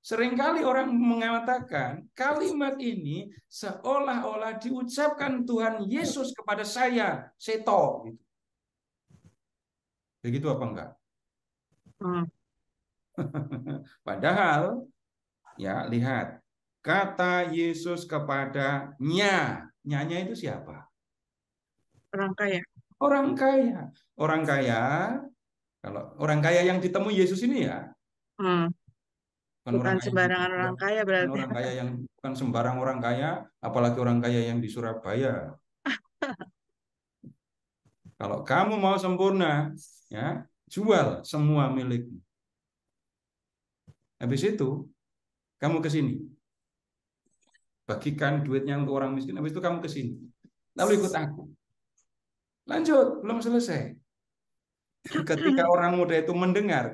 Seringkali orang mengatakan kalimat ini seolah-olah diucapkan Tuhan Yesus kepada saya, Seto. Gitu. Begitu apa enggak? Padahal, ya lihat, kata Yesus kepadanya, nyanya itu siapa? Orang kaya. Orang kaya. Orang kaya, kalau orang kaya yang ditemui Yesus ini ya, Hmm, Bukan bukan orang kaya yang di sembarangan Jogja, orang kaya bukan berarti. orang kaya yang bukan sembarang orang kaya, apalagi orang kaya yang di Surabaya. Kalau kamu mau sempurna, ya jual semua milikmu. Habis itu kamu ke sini, bagikan duitnya untuk orang miskin. Habis itu kamu ke sini, lalu ikut aku. Lanjut, belum selesai. Ketika orang muda itu mendengar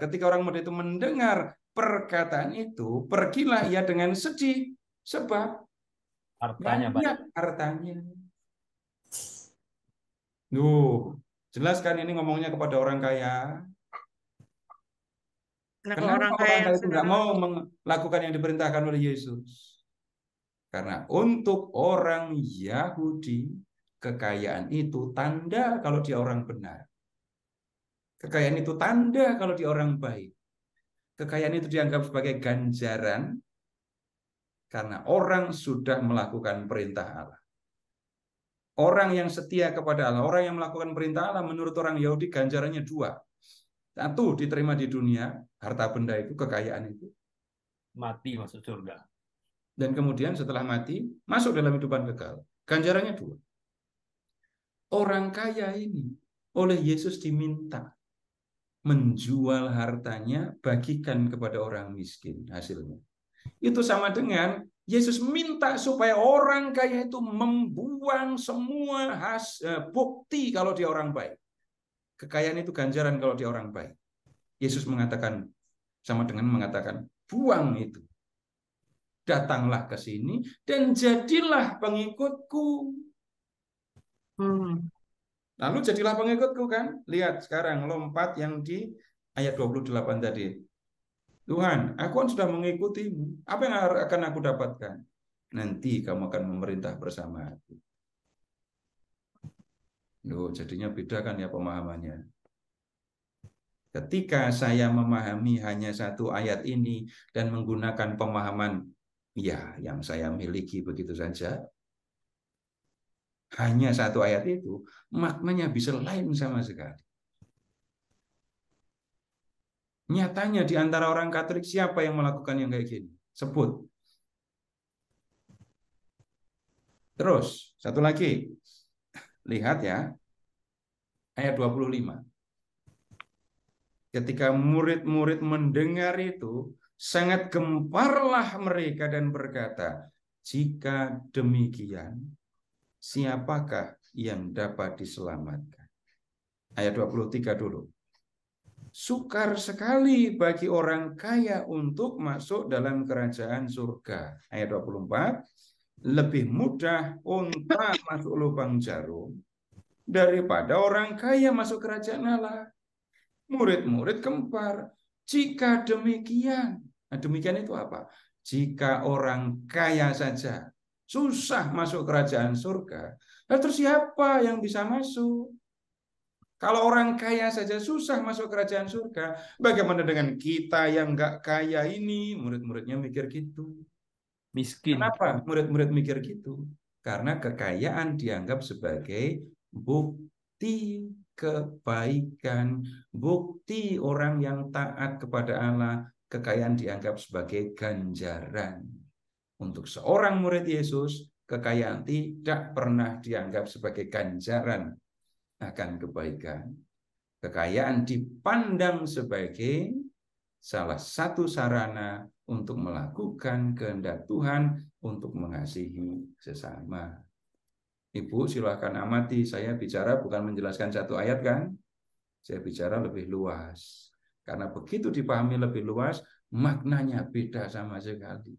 perkataan itu, pergilah ia dengan sedih, sebab Hartanya banyak. banyak hartanya. Duh, jelas kan ini ngomongnya kepada orang kaya. Nah, kalau Kenapa orang kaya orang yang kaya itu sudah nggak mau melakukan yang diperintahkan oleh Yesus? Karena untuk orang Yahudi, kekayaan itu tanda kalau dia orang benar. Kekayaan itu tanda kalau dia orang baik. Kekayaan itu dianggap sebagai ganjaran karena orang sudah melakukan perintah Allah. Orang yang setia kepada Allah, orang yang melakukan perintah Allah, menurut orang Yahudi ganjarannya dua. Satu, diterima di dunia, harta benda itu, kekayaan itu. Mati masuk surga. Dan kemudian setelah mati, masuk dalam hidupan kekal. Ganjarannya dua. Orang kaya ini oleh Yesus diminta menjual hartanya, bagikan kepada orang miskin hasilnya. Itu sama dengan Yesus minta supaya orang kaya itu membuang semua bukti kalau dia orang baik. Kekayaan itu ganjaran kalau dia orang baik. Yesus mengatakan, sama dengan mengatakan, buang itu. Datanglah ke sini dan jadilah pengikutku. Lalu jadilah pengikutku kan? Lihat sekarang lompat yang di ayat 28 tadi. Tuhan, aku kan sudah mengikutimu. Apa yang akan aku dapatkan? Nanti kamu akan memerintah bersama aku. Loh, jadinya beda kan ya pemahamannya. Ketika saya memahami hanya satu ayat ini dan menggunakan pemahaman ya yang saya miliki begitu saja, hanya satu ayat itu, maknanya bisa lain sama sekali. Nyatanya di antara orang Katolik siapa yang melakukan yang kayak gini? Sebut. Terus, satu lagi. Lihat ya, ayat 25. Ketika murid-murid mendengar itu, sangat gemparlah mereka dan berkata, jika demikian, siapakah yang dapat diselamatkan? Ayat 23 dulu. Sukar sekali bagi orang kaya untuk masuk dalam kerajaan surga. Ayat 24. Lebih mudah unta masuk lubang jarum daripada orang kaya masuk kerajaan Allah. Murid-murid gempar. Jika demikian. Nah, demikian itu apa? Jika orang kaya saja susah masuk kerajaan surga, lalu terus siapa yang bisa masuk? Kalau orang kaya saja susah masuk kerajaan surga, bagaimana dengan kita yang nggak kaya ini? Murid-muridnya mikir gitu. Miskin. Kenapa murid-murid mikir gitu? Karena kekayaan dianggap sebagai bukti kebaikan, bukti orang yang taat kepada Allah. Kekayaan dianggap sebagai ganjaran. Untuk seorang murid Yesus, kekayaan tidak pernah dianggap sebagai ganjaran akan kebaikan. Kekayaan dipandang sebagai salah satu sarana untuk melakukan kehendak Tuhan untuk mengasihi sesama. Ibu silakan amati, saya bicara bukan menjelaskan satu ayat kan? Saya bicara lebih luas. Karena begitu dipahami lebih luas, maknanya beda sama sekali.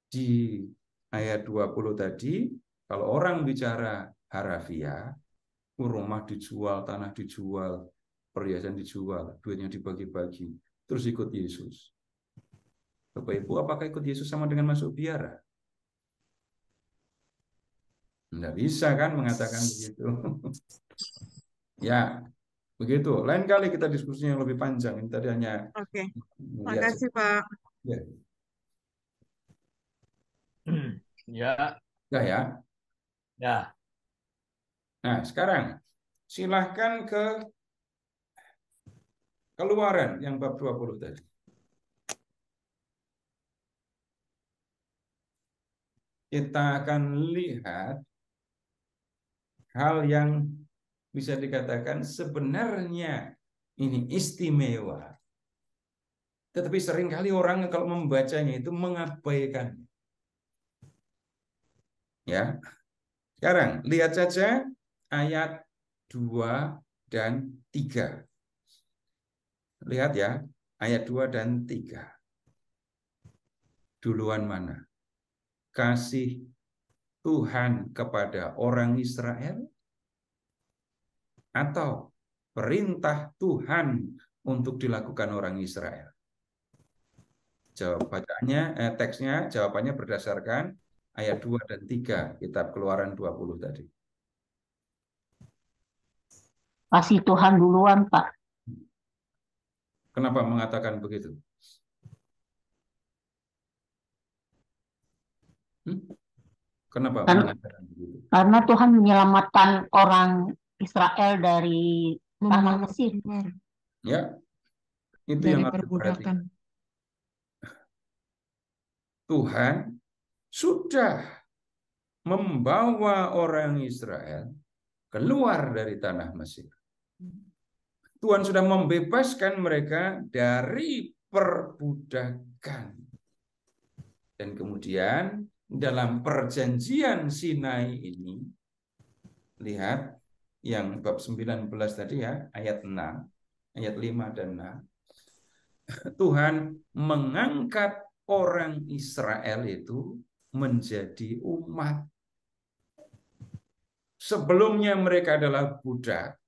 Di ayat 20 tadi, kalau orang bicara harafiah, rumah dijual, tanah dijual, perhiasan dijual, duitnya dibagi-bagi, terus ikut Yesus. Bapak Ibu, apakah ikut Yesus sama dengan masuk biara? Tidak bisa kan mengatakan begitu. Ya, begitu. Lain kali kita diskusinya yang lebih panjang. Ini tadi hanya Oke, lihat. makasih Pak. Ya. Ya. Ya, ya. Ya. Nah, sekarang silahkan ke Keluaran yang bab 20 tadi. kita akan lihat hal yang bisa dikatakan sebenarnya ini istimewa. Tetapi seringkali orang kalau membacanya itu mengabaikan. Ya. Sekarang lihat saja ayat 2 dan 3. Lihat ya, ayat 2 dan 3. Duluan mana? Kasih Tuhan kepada orang Israel atau perintah Tuhan untuk dilakukan orang Israel? Teksnya jawabannya berdasarkan ayat 2 dan 3 kitab Keluaran 20 tadi. Kasih Tuhan duluan, Pak. Kenapa mengatakan begitu? Kenapa mengatakan begitu? Karena Tuhan menyelamatkan orang Israel dari tanah Mesir. Ya, itu Dari yang harus perbudakan. diperhatikan. Tuhan sudah membawa orang Israel keluar dari tanah Mesir. Tuhan sudah membebaskan mereka dari perbudakan. Dan kemudian dalam perjanjian Sinai ini, lihat yang bab 19 tadi ya, ayat 6, ayat 5 dan 6. Tuhan mengangkat orang Israel itu menjadi umat. Sebelumnya mereka adalah budak.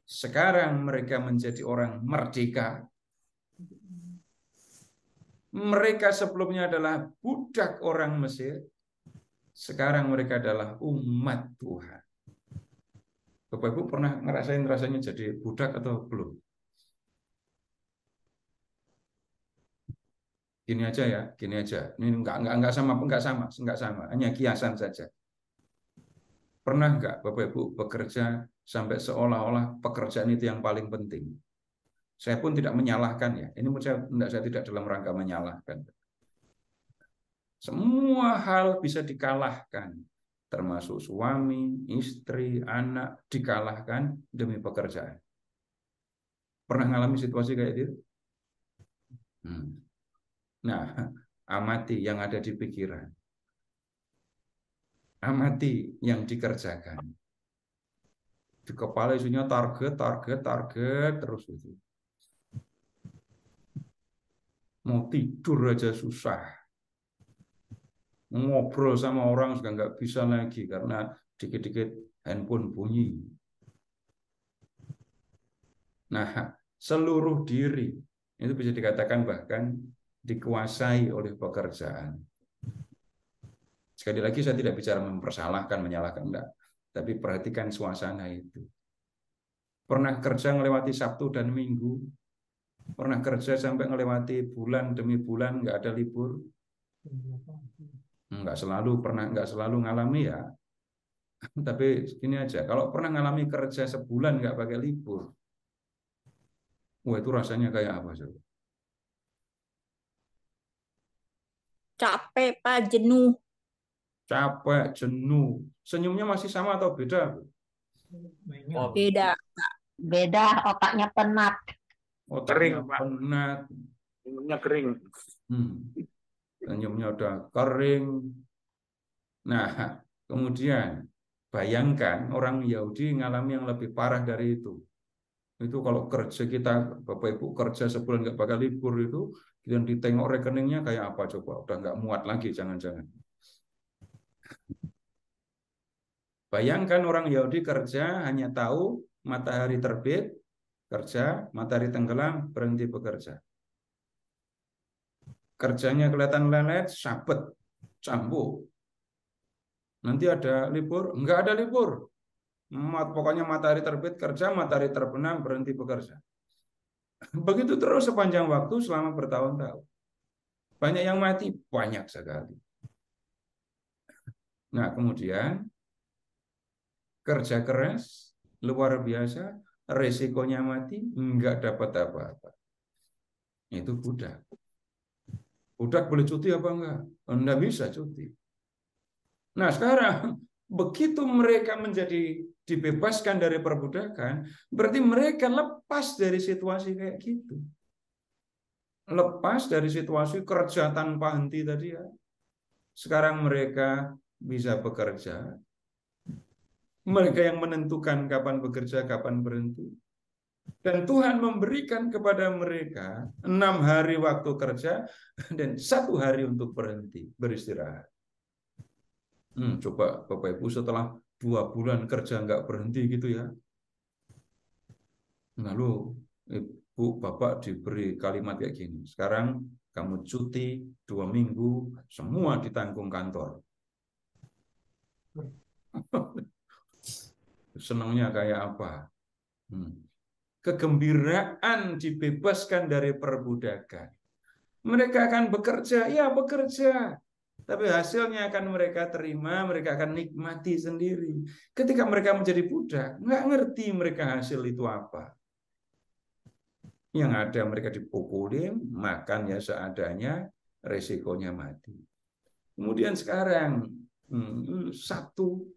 Sekarang mereka menjadi orang merdeka. Mereka sebelumnya adalah budak orang Mesir. Sekarang mereka adalah umat Tuhan. Bapak Ibu pernah ngerasain rasanya jadi budak atau belum? Gini aja ya, gini aja. Ini enggak sama, hanya kiasan saja. Pernah enggak Bapak Ibu bekerja sampai seolah-olah pekerjaan itu yang paling penting? Saya pun tidak menyalahkan ya. Ini saya tidak dalam rangka menyalahkan. Semua hal bisa dikalahkan, termasuk suami, istri, anak dikalahkan demi pekerjaan. Pernah mengalami situasi kayak gitu? Nah, amati yang ada di pikiran. Amati yang dikerjakan. Di kepala isunya target terus itu. Mau tidur aja susah. Ngobrol sama orang juga nggak bisa lagi karena dikit-dikit handphone bunyi. Nah, seluruh diri itu bisa dikatakan bahkan dikuasai oleh pekerjaan. Sekali lagi saya tidak bicara mempersalahkan, menyalahkan, enggak. Tapi perhatikan suasana itu. Pernah kerja melewati Sabtu dan Minggu? Pernah kerja sampai melewati bulan demi bulan nggak ada libur? Nggak selalu ngalami ya. Tapi ini aja, kalau pernah ngalami kerja sebulan nggak pakai libur, wah itu rasanya kayak apa coba? Capek, Pak, jenuh. Capek, jenuh. Senyumnya masih sama atau beda? Beda. Beda, otaknya penat. Otaknya penat. Senyumnya kering. Senyumnya udah kering. Nah, kemudian bayangkan orang Yahudi ngalami yang lebih parah dari itu. Itu kalau kerja kita, Bapak Ibu kerja sebulan nggak bakal libur itu, dan ditengok rekeningnya kayak apa coba? Udah nggak muat lagi, jangan-jangan. Bayangkan orang Yahudi kerja hanya tahu matahari terbit, kerja, matahari tenggelam, berhenti bekerja. Kerjanya kelihatan lelet, sabet, cambuk. Nanti ada libur? Enggak ada libur. Pokoknya matahari terbit kerja, matahari terbenam berhenti bekerja. Begitu terus sepanjang waktu selama bertahun-tahun. Banyak yang mati, banyak sekali. Nah, kemudian kerja keras, luar biasa, resikonya mati, enggak dapat apa-apa. Itu budak. Budak boleh cuti apa enggak? Enggak bisa cuti. Nah, sekarang begitu mereka menjadi dibebaskan dari perbudakan, berarti mereka lepas dari situasi kayak gitu. Lepas dari situasi kerja tanpa henti tadi ya. Sekarang mereka bisa bekerja. Mereka yang menentukan kapan bekerja, kapan berhenti. Dan Tuhan memberikan kepada mereka 6 hari waktu kerja dan 1 hari untuk berhenti, beristirahat. Coba Bapak Ibu setelah 2 bulan kerja nggak berhenti gitu ya. Lalu Ibu Bapak diberi kalimat kayak gini. Sekarang kamu cuti 2 minggu, semua ditanggung kantor. Senangnya kayak apa? Kegembiraan dibebaskan dari perbudakan. Mereka akan bekerja, ya bekerja. Tapi hasilnya akan mereka terima, mereka akan nikmati sendiri. Ketika mereka menjadi budak, nggak ngerti mereka hasil itu apa. Yang ada mereka dipukulin, makan ya seadanya, resikonya mati. Kemudian sekarang,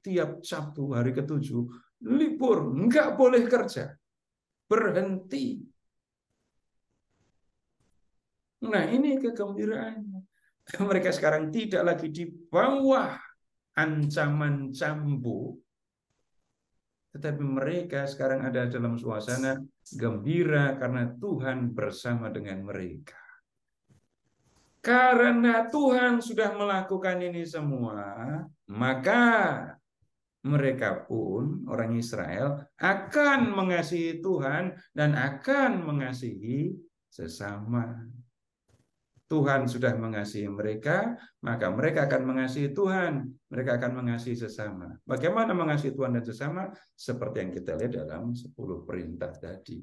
tiap Sabtu hari ke-7, libur, nggak boleh kerja. Berhenti. Nah, ini kegembiraannya. Mereka sekarang tidak lagi di bawah ancaman cambuk, tetapi mereka sekarang ada dalam suasana gembira karena Tuhan bersama dengan mereka. Karena Tuhan sudah melakukan ini semua, maka mereka pun, orang Israel, akan mengasihi Tuhan dan akan mengasihi sesama. Tuhan sudah mengasihi mereka, maka mereka akan mengasihi Tuhan. Mereka akan mengasihi sesama. Bagaimana mengasihi Tuhan dan sesama? Seperti yang kita lihat dalam 10 perintah tadi.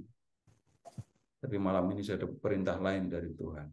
Tapi malam ini saya ada perintah lain dari Tuhan.